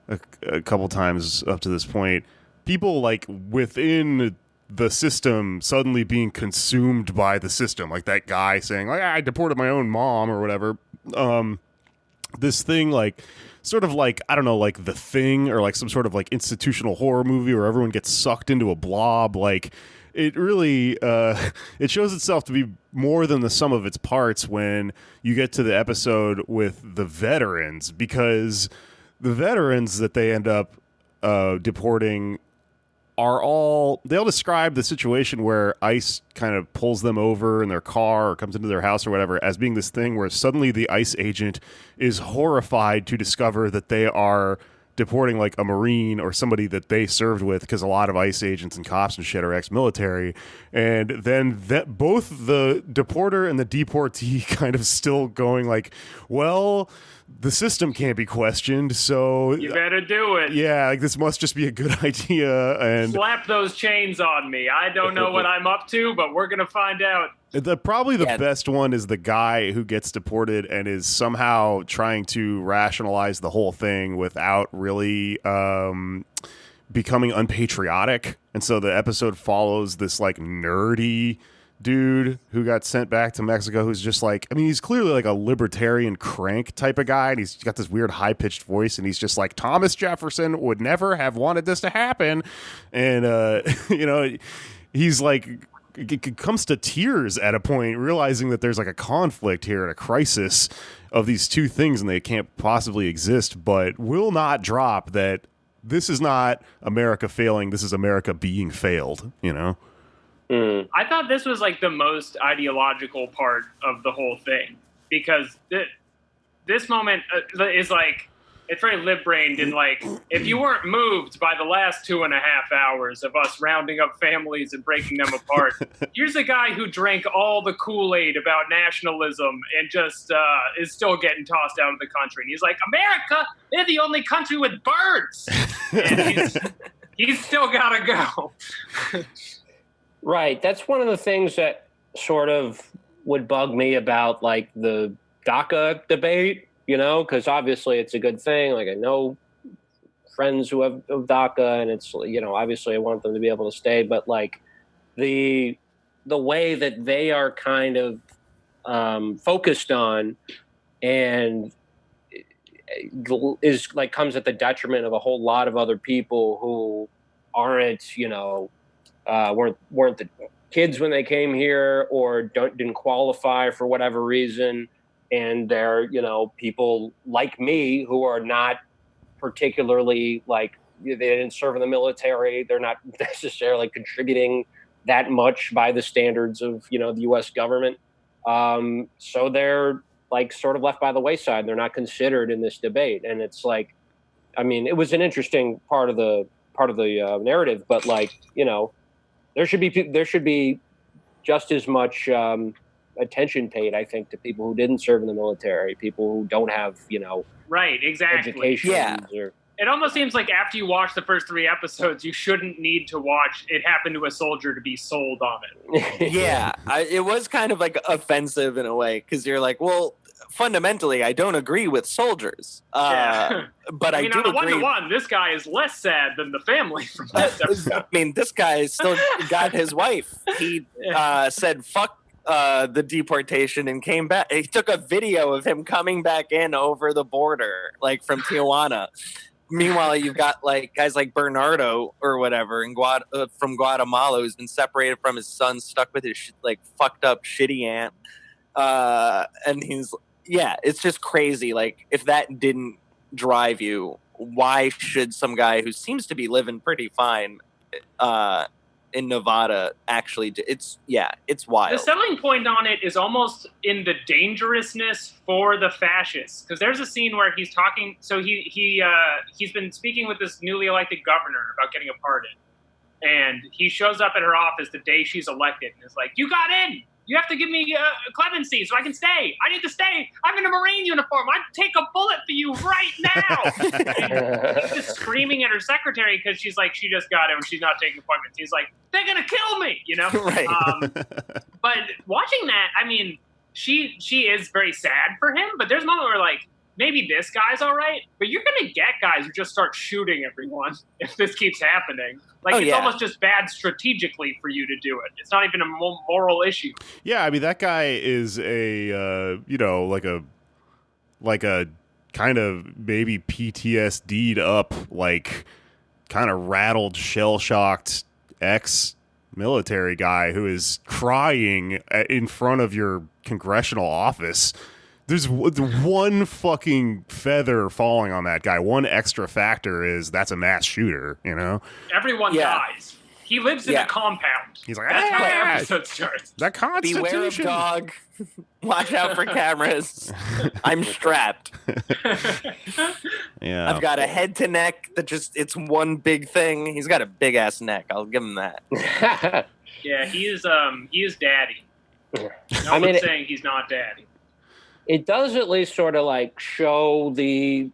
S2: a couple times up to this point, people like within the system suddenly being consumed by the system, like that guy saying like, I deported my own mom or whatever. This thing like sort of like, I don't know, like The Thing or like some sort of like institutional horror movie where everyone gets sucked into a blob. Like it really it shows itself to be more than the sum of its parts when you get to the episode with the veterans, because the veterans that they end up deporting they'll describe the situation where ICE kind of pulls them over in their car or comes into their house or whatever as being this thing where suddenly the ICE agent is horrified to discover that they are deporting like a Marine or somebody that they served with, because a lot of ICE agents and cops and shit are ex-military, and then that both the deporter and the deportee kind of still going like, well, the system can't be questioned, so
S3: you better do it.
S2: Yeah, like this must just be a good idea. And
S3: slap those chains on me. I don't know what I'm up to, but we're gonna find out.
S2: Probably the best one is the guy who gets deported and is somehow trying to rationalize the whole thing without really becoming unpatriotic. And so the episode follows this like nerdy dude who got sent back to Mexico, who's just like, I mean, he's clearly like a libertarian crank type of guy, and he's got this weird high-pitched voice, and he's just like, Thomas Jefferson would never have wanted this to happen. And you know, he's like, it comes to tears at a point, realizing that there's like a conflict here and a crisis of these two things, and they can't possibly exist, but will not drop that this is not America failing, this is America being failed, you know?
S3: I thought this was like the most ideological part of the whole thing, because this moment is like, it's very lib-brained, and like, if you weren't moved by the last 2.5 hours of us rounding up families and breaking them apart, here's a guy who drank all the Kool-Aid about nationalism and just is still getting tossed out of the country. And he's like, America, they're the only country with birds. And he's still gotta go.
S4: Right. That's one of the things that sort of would bug me about like the DACA debate, you know, because obviously it's a good thing. Like I know friends who have DACA, and it's, you know, obviously I want them to be able to stay, but like the way that they are kind of focused on and is like comes at the detriment of a whole lot of other people who aren't, you know, weren't the kids when they came here, or didn't qualify for whatever reason, and they're, you know, people like me who are not particularly like, they didn't serve in the military, they're not necessarily contributing that much by the standards of, you know, the U.S. government, so they're like sort of left by the wayside. They're not considered in this debate, and it's like, I mean, it was an interesting part of the narrative, but like, you know, there should be just as much attention paid, I think, to people who didn't serve in the military, people who don't have, you know,
S3: right, exactly,
S4: education.
S5: Yeah.
S3: It almost seems like after you watch the first 3 episodes, you shouldn't need to watch It Happened to a Soldier to be sold on it.
S5: Yeah, it was kind of like offensive in a way, because you're like, well, fundamentally, I don't agree with soldiers, but I do
S3: on a
S5: agree.
S3: 1-to-1, this guy is less sad than the family from last episode.
S5: I mean, this guy still got his wife. He said, fuck the deportation, and came back. He took a video of him coming back in over the border, like from Tijuana. Meanwhile, you've got like guys like Bernardo or whatever from Guatemala, who's been separated from his son, stuck with his like fucked up shitty aunt, and he's, yeah, it's just crazy. Like, if that didn't drive you, why should some guy who seems to be living pretty fine in Nevada actually it's wild.
S3: The selling point on it is almost in the dangerousness for the fascists, because there's a scene where he's talking. So he's been speaking with this newly elected governor about getting a pardon, and he shows up at her office the day she's elected and is like, "You got in. You have to give me clemency so I can stay. I need to stay. I'm in a Marine uniform. I'd take a bullet for you right now." And he's just screaming at her secretary because she's like, she just got him. She's not taking appointments. He's like, they're going to kill me, you know?
S5: Right.
S3: But watching that, I mean, she is very sad for him, but there's a moment where like, maybe this guy's all right, but you're going to get guys who just start shooting everyone if this keeps happening. Like, it's almost just bad strategically for you to do it. It's not even a moral issue.
S2: Yeah, I mean, that guy is a, you know, like a kind of maybe PTSD'd up, like kind of rattled, shell-shocked ex-military guy who is crying in front of your congressional office. There's one fucking feather falling on that guy. One extra factor is that's a mass shooter, you know?
S3: Everyone dies. He lives in a compound.
S2: He's like,
S3: That's how the
S2: "Ah,
S3: episode starts.
S2: the
S5: Beware of
S2: Constitution."
S5: dog. Watch out for cameras. I'm strapped.
S2: Yeah.
S5: I've got a head to neck that it's one big thing. He's got a big ass neck. I'll give him that.
S3: Yeah, he is daddy. No
S4: I mean,
S3: one's saying he's not daddy.
S4: it does at least sort of like show the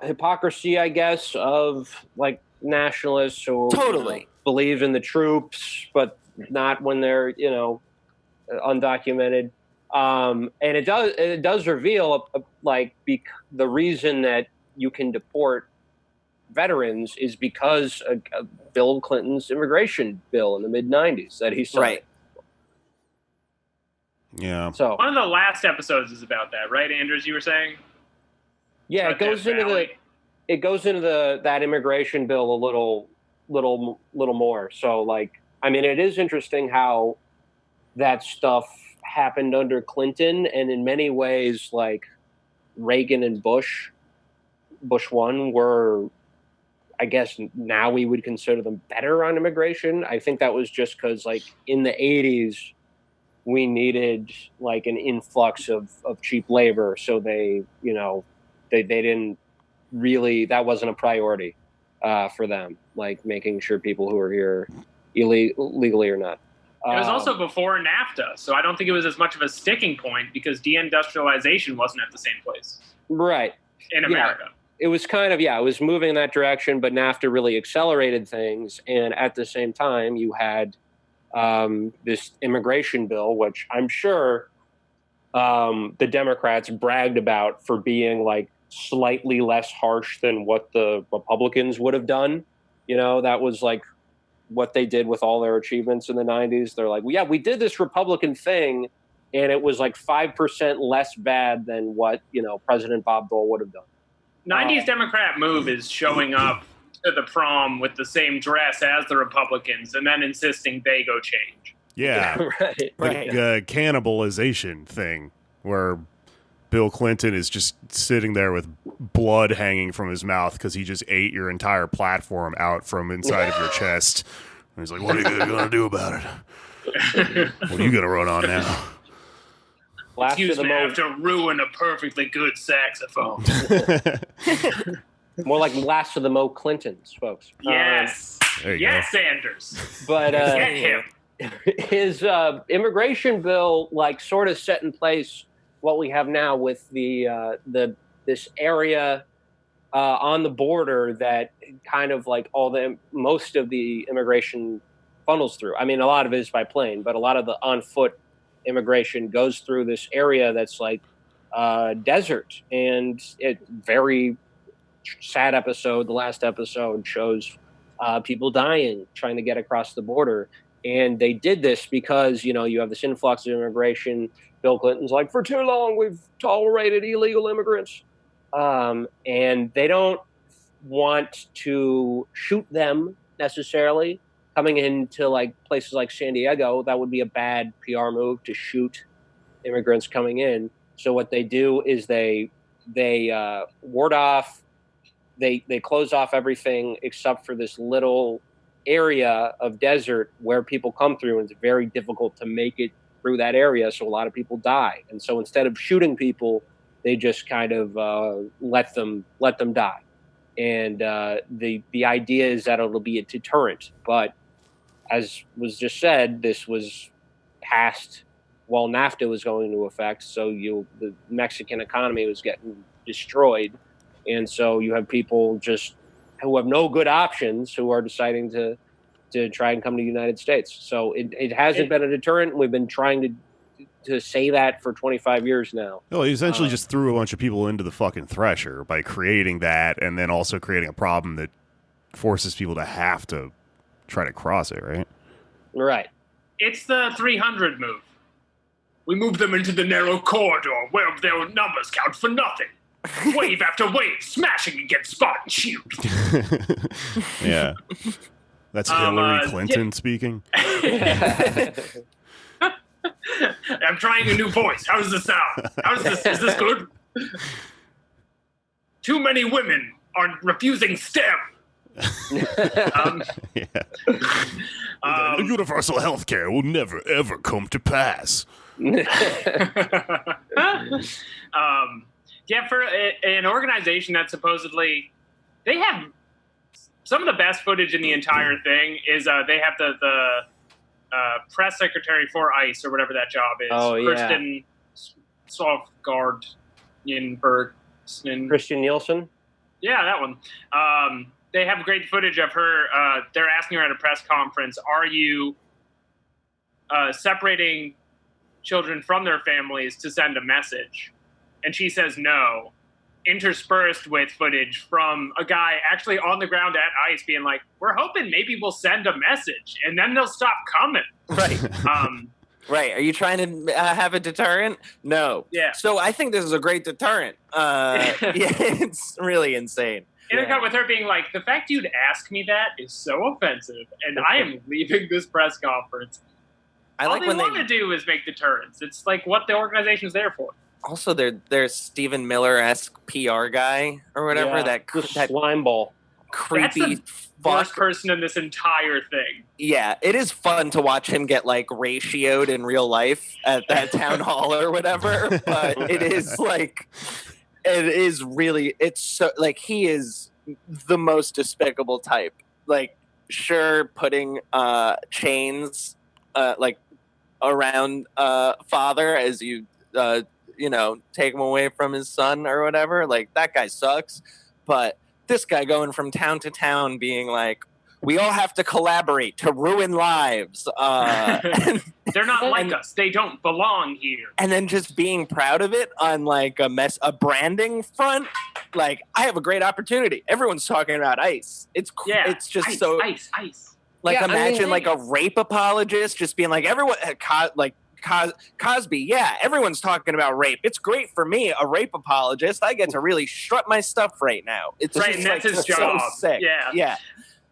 S4: hypocrisy, I guess, of like nationalists who
S5: Totally
S4: believe in the troops, but not when they're undocumented. And it does reveal the reason that you can deport veterans is because of Bill Clinton's immigration bill in the mid-90s that he signed.
S5: right.
S2: Yeah.
S4: So
S3: One of the last episodes is about that, right, Andrews? You were saying?
S4: yeah,
S3: About
S4: it goes into that immigration bill a little more. So like, I mean, it is interesting how that stuff happened under Clinton, and in many ways, like Reagan and Bush 1 were, I guess now we would consider them better on immigration. I think that was just because like in the 80s, we needed like an influx of cheap labor. So they didn't really, that wasn't a priority for them, like making sure people who are here legally or not.
S3: It was also before NAFTA, so I don't think it was as much of a sticking point because deindustrialization wasn't at the same place.
S4: Right.
S3: In America.
S4: It was kind of, it was moving in that direction, but NAFTA really accelerated things. And at the same time, you had this immigration bill, which I'm sure the Democrats bragged about for being like slightly less harsh than what the Republicans would have done. That was like what they did with all their achievements in the 90s. They're like, well, yeah, we did this Republican thing, and it was like 5% less bad than what, President Bob Dole would have done.
S3: 90s Democrat move is showing up to the prom with the same dress as the Republicans and then insisting they go change.
S2: Yeah.
S4: Right.
S2: The cannibalization thing where Bill Clinton is just sitting there with blood hanging from his mouth because he just ate your entire platform out from inside of your chest. And he's like, what are you going to do about it? What are you going to run on now?
S3: Excuse me, I have to ruin a perfectly good saxophone.
S4: More like last of the Mo Clintons, folks.
S3: Yes.
S2: There you
S3: yes,
S2: go.
S3: Sanders.
S4: But
S3: Get him.
S4: his immigration bill, like, sort of set in place what we have now with this area on the border that kind of like most of the immigration funnels through. I mean, a lot of it is by plane, but a lot of the on foot immigration goes through this area that's like desert, and it very sad episode. The last episode shows people dying trying to get across the border, and they did this because you have this influx of immigration. Bill Clinton's like, for too long we've tolerated illegal immigrants, and they don't want to shoot them necessarily. Coming into like places like San Diego, that would be a bad PR move to shoot immigrants coming in. So what they do is they ward off, they close off everything except for this little area of desert where people come through, and it's very difficult to make it through that area. So a lot of people die, and so instead of shooting people, they just kind of let them die. And the idea is that it'll be a deterrent, but as was just said, this was passed while NAFTA was going into effect, so the Mexican economy was getting destroyed, and so you have people just who have no good options who are deciding to try and come to the United States. So it hasn't been a deterrent. We've been trying to say that for 25 years now.
S2: Well, he essentially just threw a bunch of people into the fucking thresher by creating that, and then also creating a problem that forces people to have to try to cross it, right?
S4: Right.
S3: It's the 300 move. We move them into the narrow corridor where their numbers count for nothing. Wave after wave, smashing against spot and shield.
S2: Yeah. That's Hillary Clinton speaking.
S3: I'm trying a new voice. How does this sound? Is this good? Too many women are refusing STEM.
S2: Yeah. Universal health care will never, ever come to pass.
S3: Yeah, for an organization that supposedly they have some of the best footage in the entire thing is they have the press secretary for ICE or whatever that job is.
S4: Oh, yeah.
S3: Kristen
S4: Christian Nielsen.
S3: Yeah, that one. They have great footage of her. They're asking her at a press conference, are you separating children from their families to send a message? And she says no, interspersed with footage from a guy actually on the ground at ICE being like, we're hoping maybe we'll send a message and then they'll stop coming.
S5: Right. Right. Are you trying to have a deterrent? No.
S3: Yeah.
S5: So I think this is a great deterrent. Yeah, it's really insane.
S3: Intercut with her being like, the fact you'd ask me that is so offensive, and I am leaving this press conference. All they want to do is make deterrents. It's like what the organization is there for.
S5: Also, there's Stephen Miller-esque PR guy or whatever.
S4: Yeah,
S5: that
S4: slime ball.
S5: Creepy
S3: That's the worst person in this entire thing.
S5: Yeah, it is fun to watch him get like ratioed in real life at that town hall or whatever. But it is like, it is really, it's so like he is the most despicable type. Like, sure, putting chains like around father as you take him away from his son or whatever. Like, that guy sucks. But this guy going from town to town being like, we all have to collaborate to ruin lives.
S3: They're not like us. They don't belong here.
S5: And then just being proud of it on like a branding front. Like, I have a great opportunity. Everyone's talking about ICE. It's just
S3: ICE,
S5: so
S3: ICE.
S5: Like, imagine like a rape apologist just being like, everyone like Cosby, yeah, everyone's talking about rape. It's great for me, a rape apologist. I get to really strut my stuff right now. It's
S3: right,
S5: just,
S3: and that's
S5: like,
S3: his
S5: so
S3: job.
S5: sick.
S3: Yeah.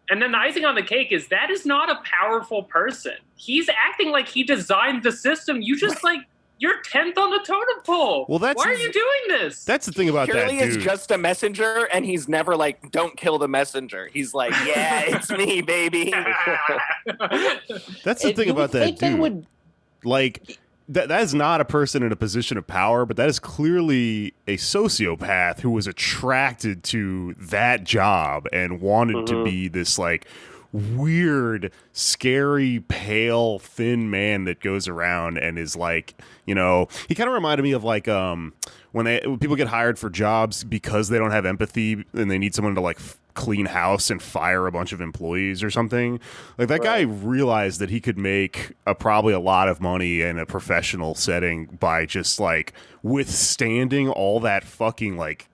S3: And then the icing on the cake is that is not a powerful person. He's acting like he designed the system. You just like you're 10th on the totem pole.
S2: Well,
S3: why are you doing this?
S2: That's the thing about
S5: Purely
S2: that dude.
S5: is just a messenger, and he's never like, don't kill the messenger. He's like, yeah, it's me, baby.
S2: That's the thing about that dude. Like, that is not a person in a position of power, but that is clearly a sociopath who was attracted to that job and wanted to be this like weird, scary, pale, thin man that goes around and is like, he kind of reminded me of like when people get hired for jobs because they don't have empathy and they need someone to like clean house and fire a bunch of employees or something. Like, that guy realized that he could make probably a lot of money in a professional setting by just like withstanding all that fucking like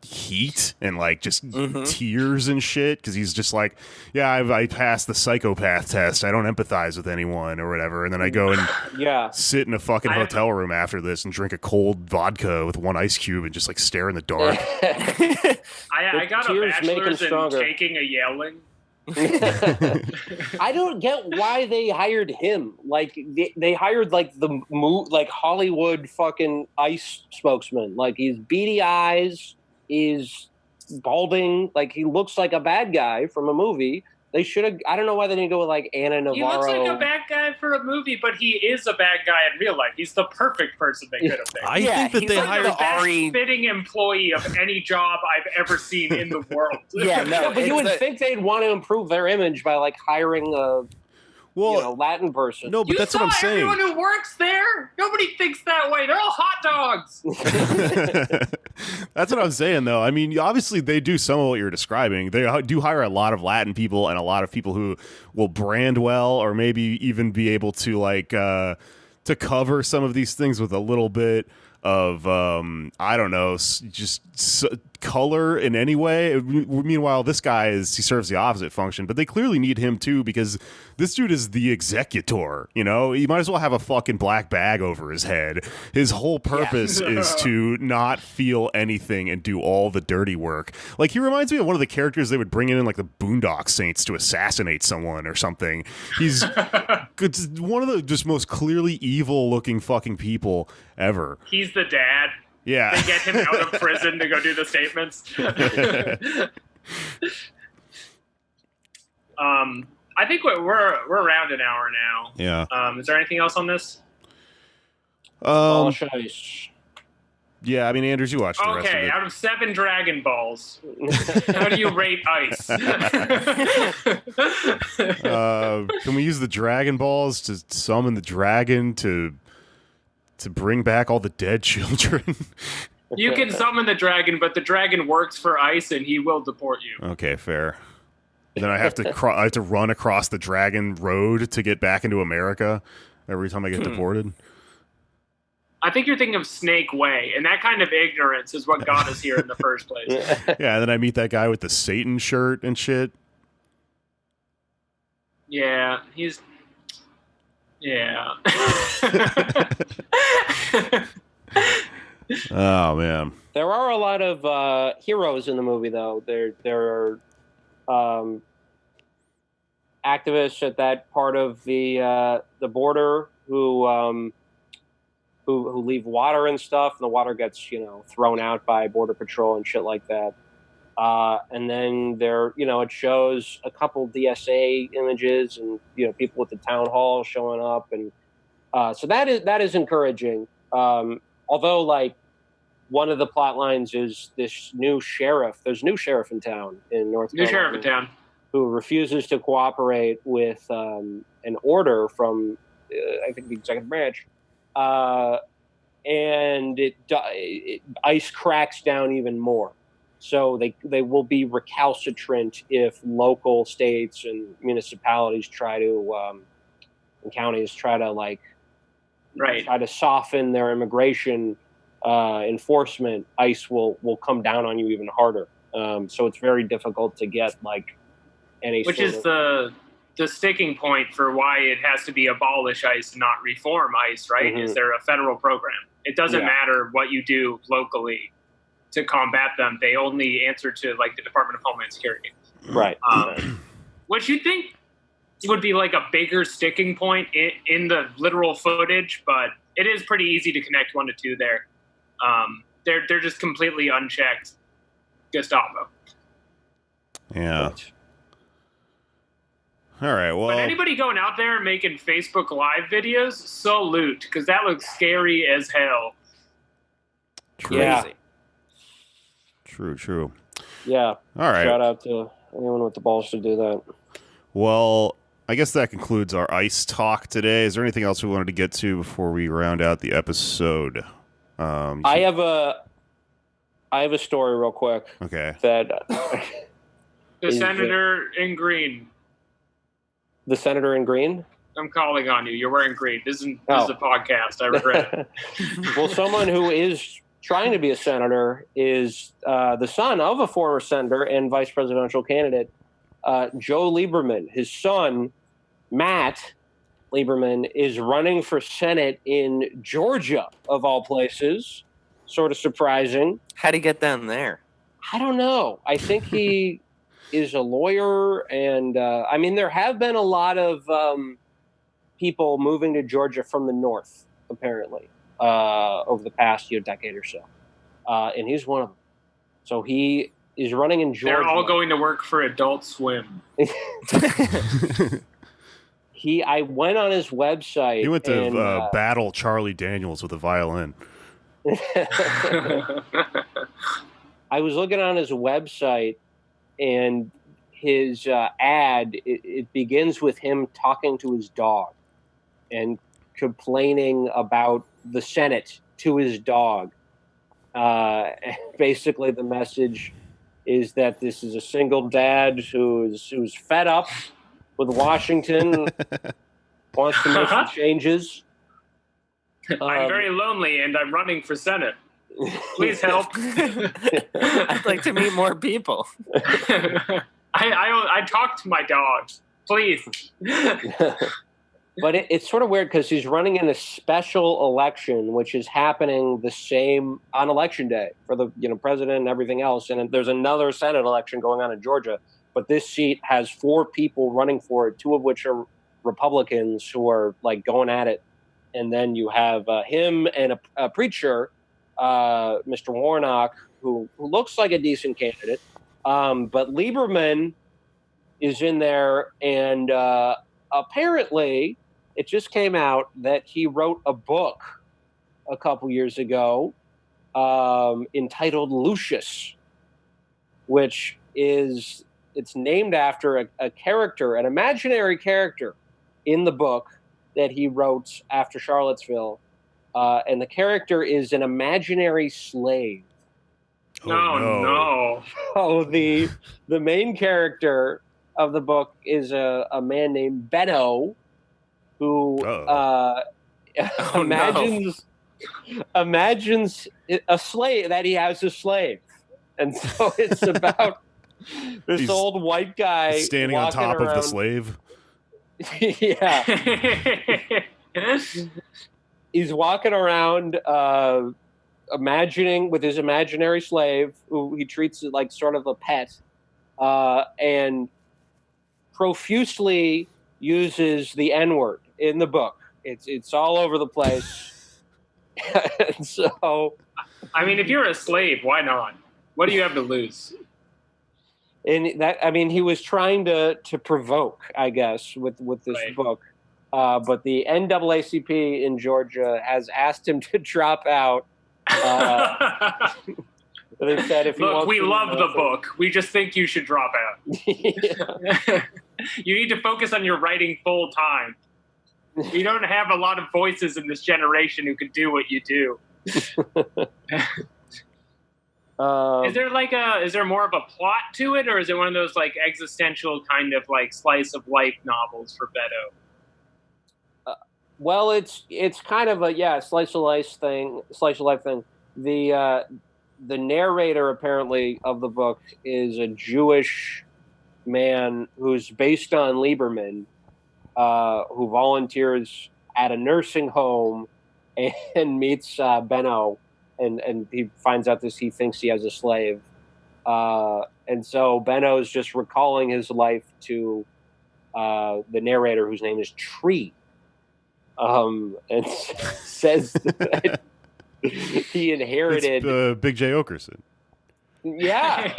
S2: heat and like just tears and shit, because he's just like, I passed the psychopath test, I don't empathize with anyone or whatever, and then I go and sit in a fucking hotel room after this and drink a cold vodka with one ice cube and just like stare in the dark.
S3: I got a bachelor's in taking a yelling.
S4: I don't get why they hired him. Like, they hired like like Hollywood fucking ICE spokesman. Like, he's beady eyes, he's balding, like he looks like a bad guy from a movie. They should have. I don't know why they didn't go with like Anna Navarro.
S3: He looks like a bad guy for a movie, but he is a bad guy in real life. He's the perfect person they could have picked.
S2: I think that they hired
S3: the best fitting employee of any job I've ever seen in the world.
S4: But you would think they'd want to improve their image by like hiring a Latin person.
S2: No, but that's what I'm saying.
S3: Everyone who works there, nobody thinks that way. They're all hot dogs.
S2: That's what I'm saying, though. I mean, obviously, they do some of what you're describing. They do hire a lot of Latin people and a lot of people who will brand well, or maybe even be able to like to cover some of these things with a little bit of I don't know, just color in any way. Meanwhile, this guy he serves the opposite function, but they clearly need him too, because this dude is the executor. He might as well have a fucking black bag over his head. His whole purpose is to not feel anything and do all the dirty work. Like, he reminds me of one of the characters they would bring in like the Boondock Saints to assassinate someone or something. He's one of the just most clearly evil looking fucking people ever.
S3: He's the dad.
S2: Yeah.
S3: They get him out of prison to go do the statements. I think we're around an hour now.
S2: Yeah.
S3: Is there anything else on this?
S4: Abolish ice.
S2: Yeah, I mean, Andrews, you watched the rest of
S3: Okay,
S2: it.
S3: out of 7 Dragon Balls, how do you rate ice?
S2: Can we use the Dragon Balls to summon the dragon to bring back all the dead children?
S3: You can summon the dragon, but the dragon works for ice, and he will deport you.
S2: Okay, fair. Then I have to I have to run across the dragon road to get back into America every time I get deported.
S3: I think you're thinking of Snake Way, and that kind of ignorance is what got us here in the first place.
S2: Yeah, and then I meet that guy with the Satan shirt and shit.
S3: Yeah, he's... Yeah.
S2: Oh, man.
S4: There are a lot of heroes in the movie, though. There are activists at that part of the border who leave water and stuff, and the water gets thrown out by Border Patrol and shit like that. And then it shows a couple DSA images and people with the town hall showing up, and so that is encouraging. Although, like, one of the plot lines is this new sheriff. There's a new sheriff in town in North Carolina.
S3: New sheriff in town
S4: who refuses to cooperate with an order from I think the executive branch. And ice cracks down even more. So they will be recalcitrant if local states and municipalities try to and counties try to try to soften their immigration enforcement. Ice will come down on you even harder. So it's very difficult to get any.
S3: Which is the sticking point for why it has to be abolish ICE, not reform ICE, right?
S4: Mm-hmm.
S3: Is there a federal program? It doesn't matter what you do locally to combat them. They only answer to the Department of Homeland Security.
S4: Right.
S3: Which you think would be a bigger sticking point in the literal footage, but it is pretty easy to connect 1 to 2 there. They're just completely unchecked Gestapo.
S2: Yeah. All right, well...
S3: But anybody going out there making Facebook Live videos, salute, because that looks scary as hell.
S2: True.
S4: Yeah.
S2: True.
S4: Yeah.
S2: All right.
S4: Shout out to anyone with the balls to do that.
S2: Well, I guess that concludes our ICE talk today. Is there anything else we wanted to get to before we round out the episode?
S4: I have a story real quick.
S2: Okay.
S4: That
S3: The senator in green.
S4: The senator in green?
S3: I'm calling on you. You're wearing green. This is a podcast. I regret it.
S4: Well, someone who is trying to be a senator is the son of a former senator and vice presidential candidate, Joe Lieberman. His son, Matt Lieberman, is running for Senate in Georgia, of all places. Sort of surprising.
S5: How'd he get down there?
S4: I don't know. I think he is a lawyer, and there have been a lot of people moving to Georgia from the north, apparently, over the past decade or so, and he's one of them. So he is running in Georgia.
S3: They're all going to work for Adult Swim.
S4: I went on his website.
S2: He went to battle Charlie Daniels with a violin.
S4: I was looking on his website, and his ad, it begins with him talking to his dog and complaining about the Senate to his dog. Basically, the message is that this is a single dad who's fed up with Washington, wants to make some changes.
S3: I'm very lonely, and I'm running for Senate. Please help.
S5: I'd like to meet more people.
S3: I talk to my dogs. Please.
S4: But it's sort of weird because he's running in a special election, which is happening the same on election day for the president and everything else. And there's another Senate election going on in Georgia, but this seat has 4 people running for it, 2 of which are Republicans who are going at it. And then you have him and a preacher, Mr. Warnock, who looks like a decent candidate. But Lieberman is in there, and apparently it just came out that he wrote a book a couple years ago entitled Lucius, which is it's named after a character, an imaginary character in the book that he wrote after Charlottesville, and the character is an imaginary slave.
S3: No.
S4: Oh, the main character of the book is a man named Benno, who imagines a slave that he has a slave, and so it's about this old white guy
S2: standing on top of the slave.
S4: Yeah, he's walking around imagining with his imaginary slave, who he treats like sort of a pet, and profusely uses the N-word in the book. It's all over the place. And so,
S3: I mean, if you're a slave, why not? What do you have to lose?
S4: And that, I mean, he was trying to provoke, I guess, with this book. But the NAACP in Georgia has asked him to drop out. They said if he
S3: Look,
S4: wants
S3: we
S4: to
S3: love the book. We just think you should drop out. You need to focus on your writing full time. You don't have a lot of voices in this generation who can do what you do. Is there more of a plot to it, or is it one of those like existential kind of like slice of life novels for Beto?
S4: Well, it's kind of a slice of life thing. The narrator apparently of the book is a Jewish man who's based on Lieberman, who volunteers at a nursing home and meets Benno, and he finds out he thinks he has a slave, and so Benno's just recalling his life to the narrator, whose name is Tree, and says that he inherited
S2: Big J. Okerson.
S4: Yeah.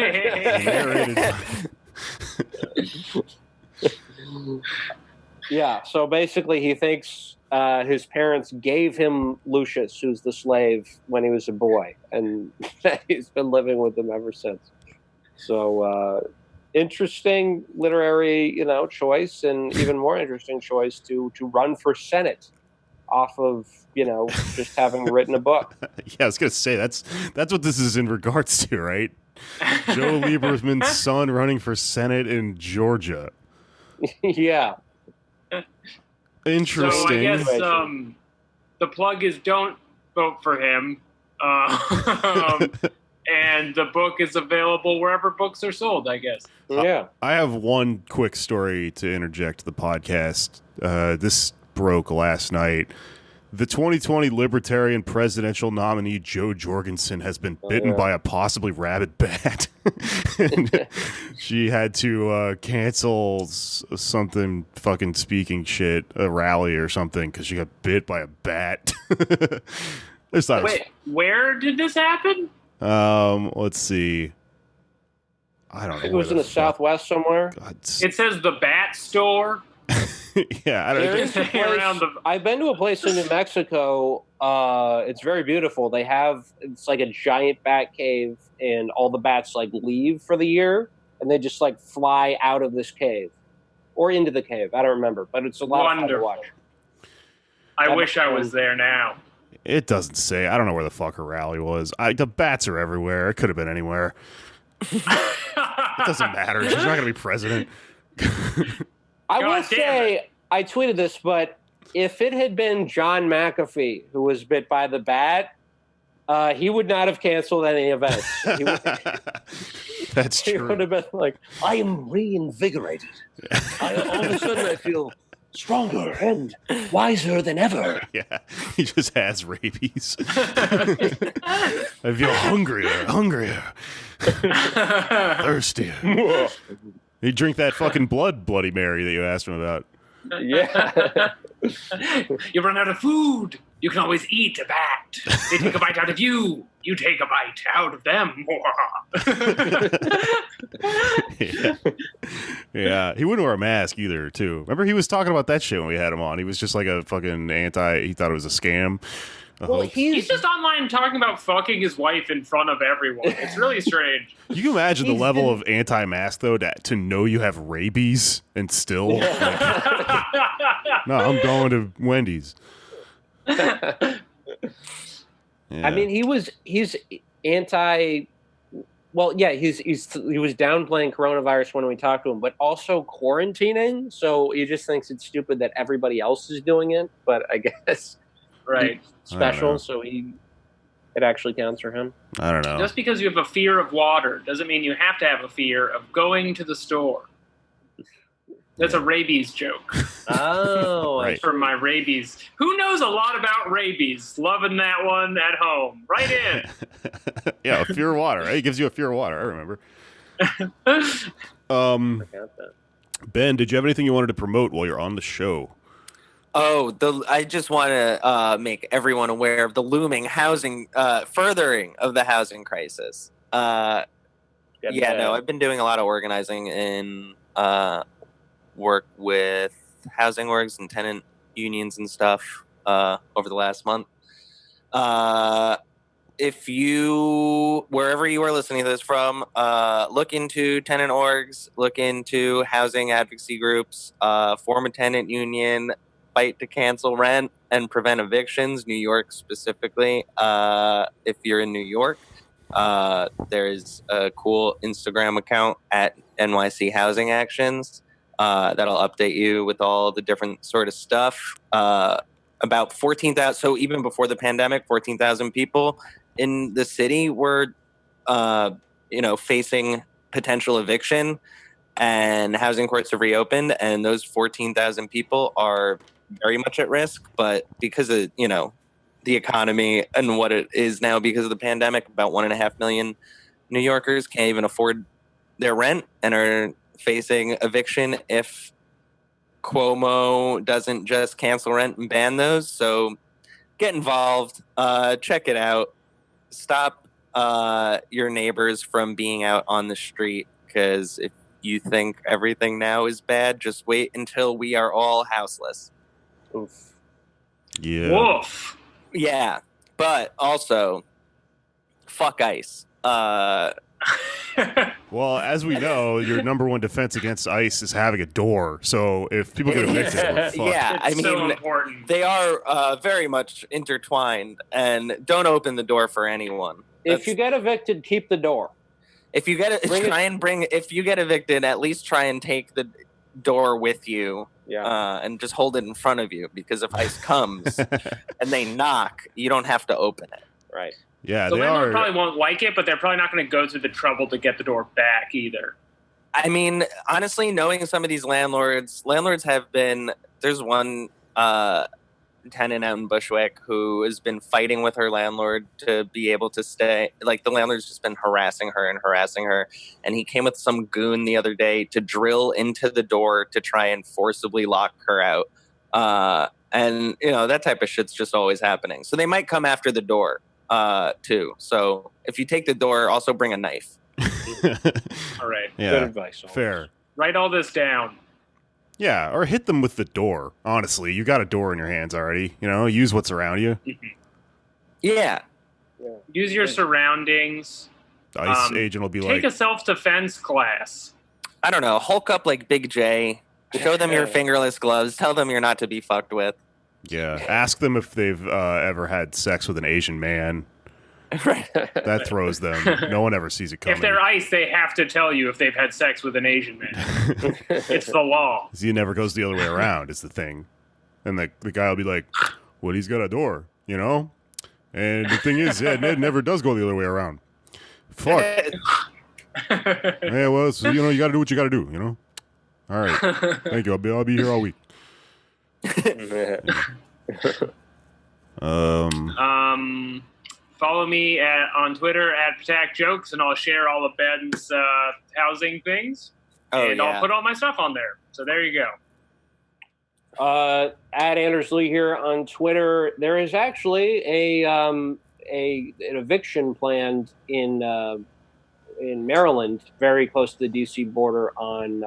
S4: Yeah, so basically he thinks his parents gave him Lucius, who's the slave, when he was a boy, and he's been living with them ever since. So interesting literary, choice, and even more interesting choice to run for Senate off of, just having written a book.
S2: Yeah, I was gonna say that's what this is in regards to, right? Joe Lieberman's son running for Senate in Georgia.
S4: Yeah.
S2: Interesting.
S3: So I guess the plug is don't vote for him. And the book is available wherever books are sold, I guess.
S4: Yeah.
S2: I have one quick story to interject the podcast. This broke last night. The 2020 Libertarian presidential nominee Joe Jorgensen has been bitten by a possibly rabid bat. She had to cancel something fucking speaking shit, a rally or something, because she got bit by a bat.
S3: Wait, where did this happen?
S2: Let's see. I don't know.
S4: It was in the Southwest somewhere.
S2: God.
S3: It says the Bat Store.
S2: Yeah, I don't
S4: There is a place, I've been to a place in New Mexico. It's very beautiful. It's like a giant bat cave, and all the bats leave for the year, and they just fly out of this cave or into the cave. I don't remember, but it's a lot of fun to watch.
S3: I wish I was there now.
S2: It doesn't say. I don't know where the fuck her rally was. The bats are everywhere. It could have been anywhere. It doesn't matter. She's not going to be president.
S4: I will say, I tweeted this, but if it had been John McAfee who was bit by the bat, he would not have canceled any events.
S2: That's true.
S4: He would have been like, I am reinvigorated. All of a sudden I feel stronger and wiser than ever.
S2: Yeah, he just has rabies. I feel hungrier, thirstier. You drink that fucking Bloody Mary that you asked him about.
S4: Yeah.
S3: You run out of food. You can always eat a bat. They take a bite out of you. You take a bite out of them.
S2: Yeah, he wouldn't wear a mask either, too. Remember, he was talking about that shit when we had him on. He was just like a fucking he thought it was a scam.
S4: Well,
S3: he's just online talking about fucking his wife in front of everyone. It's really strange.
S2: You can imagine the level of anti-mask, though, to know you have rabies and still... like, no, I'm going to Wendy's. Yeah.
S4: I mean, he's anti. Well, yeah, he was downplaying coronavirus when we talked to him, but also quarantining. So he just thinks it's stupid that everybody else is doing it. But I guess
S3: right,
S4: special, so it actually counts for him.
S2: I don't know.
S3: Just because you have a fear of water doesn't mean you have to have a fear of going to the store. That's a rabies joke.
S4: Oh,
S2: right.
S3: For my rabies. Who knows a lot about rabies? Loving that one at home. Right in.
S2: Yeah, a fear of water. Right? It gives you a fear of water. I remember. Ben, did you have anything you wanted to promote while you're on the show?
S5: Oh, I just want to make everyone aware of the looming furthering of the housing crisis. I've been doing a lot of organizing in work with housing orgs and tenant unions and stuff over the last month. If you, wherever you are listening to this from, look into tenant orgs, look into housing advocacy groups, form a tenant union, fight to cancel rent and prevent evictions, New York specifically. If you're in New York, there's a cool Instagram account at NYC Housing Actions that'll update you with all the different sort of stuff. About 14,000, so even before the pandemic, 14,000 people in the city were, facing potential eviction, and housing courts have reopened, and those 14,000 people are very much at risk. But because of, the economy and what it is now because of the pandemic, about 1.5 million New Yorkers can't even afford their rent and are facing eviction if Cuomo doesn't just cancel rent and ban those. So get involved, check it out, stop your neighbors from being out on the street, because if you think everything now is bad, just wait until we are all houseless.
S4: Oof.
S2: Yeah.
S3: Woof.
S5: Yeah, but also, fuck ICE.
S2: Well, as we know, your number one defense against ICE is having a door. So if people get evicted, we're fucked.
S5: Yeah,
S3: It's so important.
S5: They are very much intertwined, and don't open the door for anyone.
S4: If you get evicted, keep the door.
S5: If you get if you get evicted, at least try and take the door with you.
S4: Yeah.
S5: And just hold it in front of you, because if ICE comes and they knock, you don't have to open it.
S4: Right.
S2: Yeah,
S3: The
S2: they
S3: landlord
S2: are.
S3: probably won't like it, but they're probably not going to go through the trouble to get the door back either.
S5: I mean, honestly, knowing some of these landlords have been, there's one tenant out in Bushwick who has been fighting with her landlord to be able to stay. Like, the landlord's just been harassing her. And he came with some goon the other day to drill into the door to try and forcibly lock her out. And, that type of shit's just always happening. So they might come after the door, too. So if you take the door, also bring a knife.
S3: All right.
S2: Yeah,
S4: Good advice.
S2: fair.
S3: Write all this down.
S2: Yeah, or hit them with the door. Honestly, you got a door in your hands already. Use what's around you.
S5: Yeah.
S3: Use your surroundings.
S2: The ICE agent will be
S3: Take
S2: like,
S3: a self-defense class.
S5: I don't know. Hulk up like Big J. Show them your fingerless gloves. Tell them you're not to be fucked with.
S2: yeah. Ask them if they've ever had sex with an Asian man.
S5: Right.
S2: That throws them. No one ever sees it coming.
S3: If they're ICE, they have to tell you if they've had sex with an Asian man. It's the law.
S2: See, it never goes the other way around, is the thing. And the guy will be like, well, he's got a door, And the thing is, yeah, Ned never does go the other way around. Fuck. Yeah, well, so, you got to do what you got to do, All right. Thank you. I'll be here all week.
S3: Follow me on Twitter at Patak Jokes, and I'll share all of Ben's housing things.
S5: Oh,
S3: and
S5: yeah.
S3: I'll put all my stuff on there. So there you go.
S4: At Anders Lee here on Twitter. There is actually an eviction planned in Maryland, very close to the D.C. border on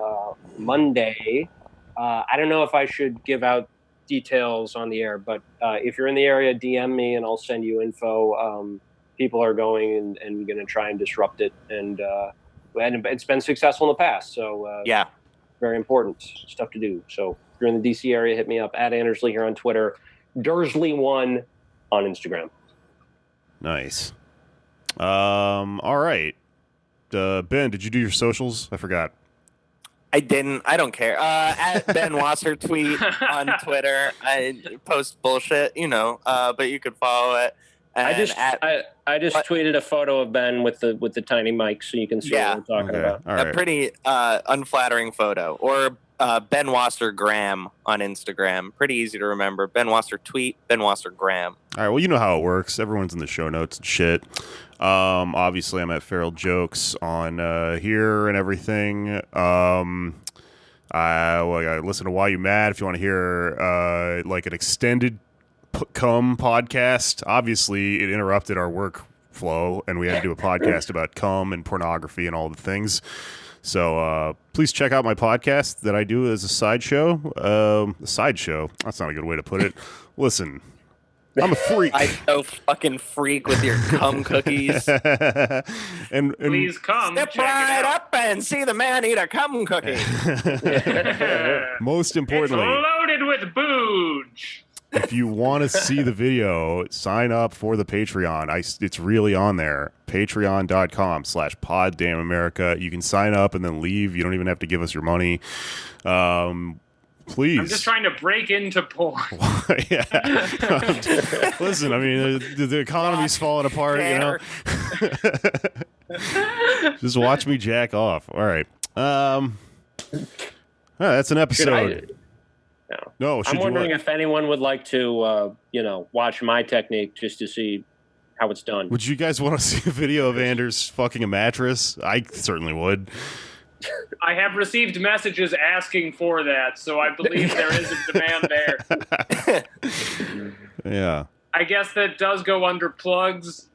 S4: Monday. I don't know if I should give out details on the air, but if you're in the area, DM me and I'll send you info. People are going and going to try and disrupt it, and it's been successful in the past. So
S5: Yeah.
S4: very important stuff to do. So if you're in the DC area, hit me up at Anders Lee here on Twitter, Dursley1 on Instagram.
S2: Nice. All right. Ben, did you do your socials? I forgot.
S5: I didn't. I don't care. At Ben Wasser tweet on Twitter. I post bullshit, but you could follow it.
S4: I just tweeted a photo of Ben with the tiny mic, so you can see what I'm talking about.
S2: All right.
S5: A pretty unflattering photo. Or Ben Wasser Graham on Instagram. Pretty easy to remember. Ben Wasser tweet, Ben Wasser Graham.
S2: All right. Well, you know how it works. Everyone's in the show notes and shit. Obviously, I'm at Feral Jokes on here and everything. I listen to Why You Mad if you want to hear like an extended cum podcast. Obviously, it interrupted our workflow, and we had to do a podcast about cum and pornography and all the things. So please check out my podcast that I do as a sideshow. A sideshow? That's not a good way to put it. Listen, I'm a freak.
S5: I so fucking freak with your cum cookies.
S2: and
S3: Please come.
S5: Step
S3: check
S5: right
S3: it out.
S5: up and see the man eat a cum cookie.
S2: most importantly,
S3: It's loaded with booge.
S2: if you want to see the video, sign up for the Patreon. It's really on there. Patreon.com/PodDamnAmerica. You can sign up and then leave. You don't even have to give us your money. Please.
S3: I'm just trying to break into porn.
S2: Yeah. Listen, I mean, the economy's falling apart, Just watch me jack off. All right. That's an episode. No,
S4: I'm wondering if anyone would like to, watch my technique just to see how it's done.
S2: Would you guys want to see a video of Anders fucking a mattress? I certainly would.
S3: I have received messages asking for that, so I believe there is a demand there.
S2: Yeah.
S3: I guess that does go under plugs.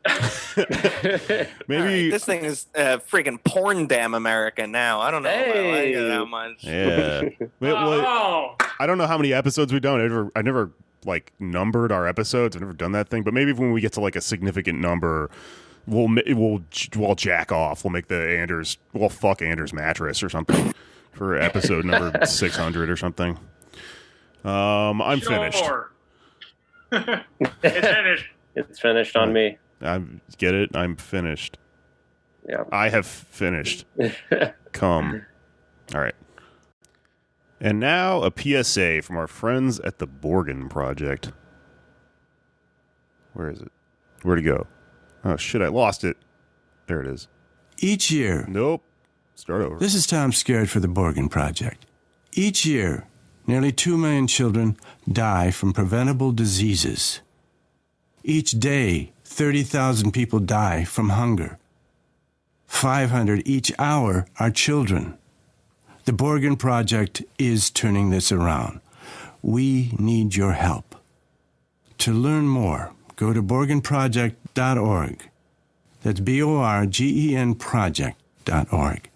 S2: Maybe
S5: This thing is freaking porn damn America now. I don't know if I like it that much.
S2: Yeah. Well, I don't know how many episodes we've done. I never like numbered our episodes. I've never done that thing. But maybe when we get to like a significant number, we'll jack off. We'll make fuck Anders mattress or something for episode number 600 or something. I'm finished.
S3: It's finished.
S4: It's finished on me.
S2: I get it. I'm finished.
S4: Yeah.
S2: I have finished. Come. All right. And now a PSA from our friends at the Borgen Project. Where is it? Where'd it go? Oh, shit, I lost it. There it is.
S7: Each year...
S2: Nope. Start over.
S7: This is Tom Scared for the Borgen Project. Each year, nearly 2 million children die from preventable diseases. Each day, 30,000 people die from hunger. 500 each hour are children. The Borgen Project is turning this around. We need your help. To learn more, go to borgenproject.org. That's BORGEN project.org.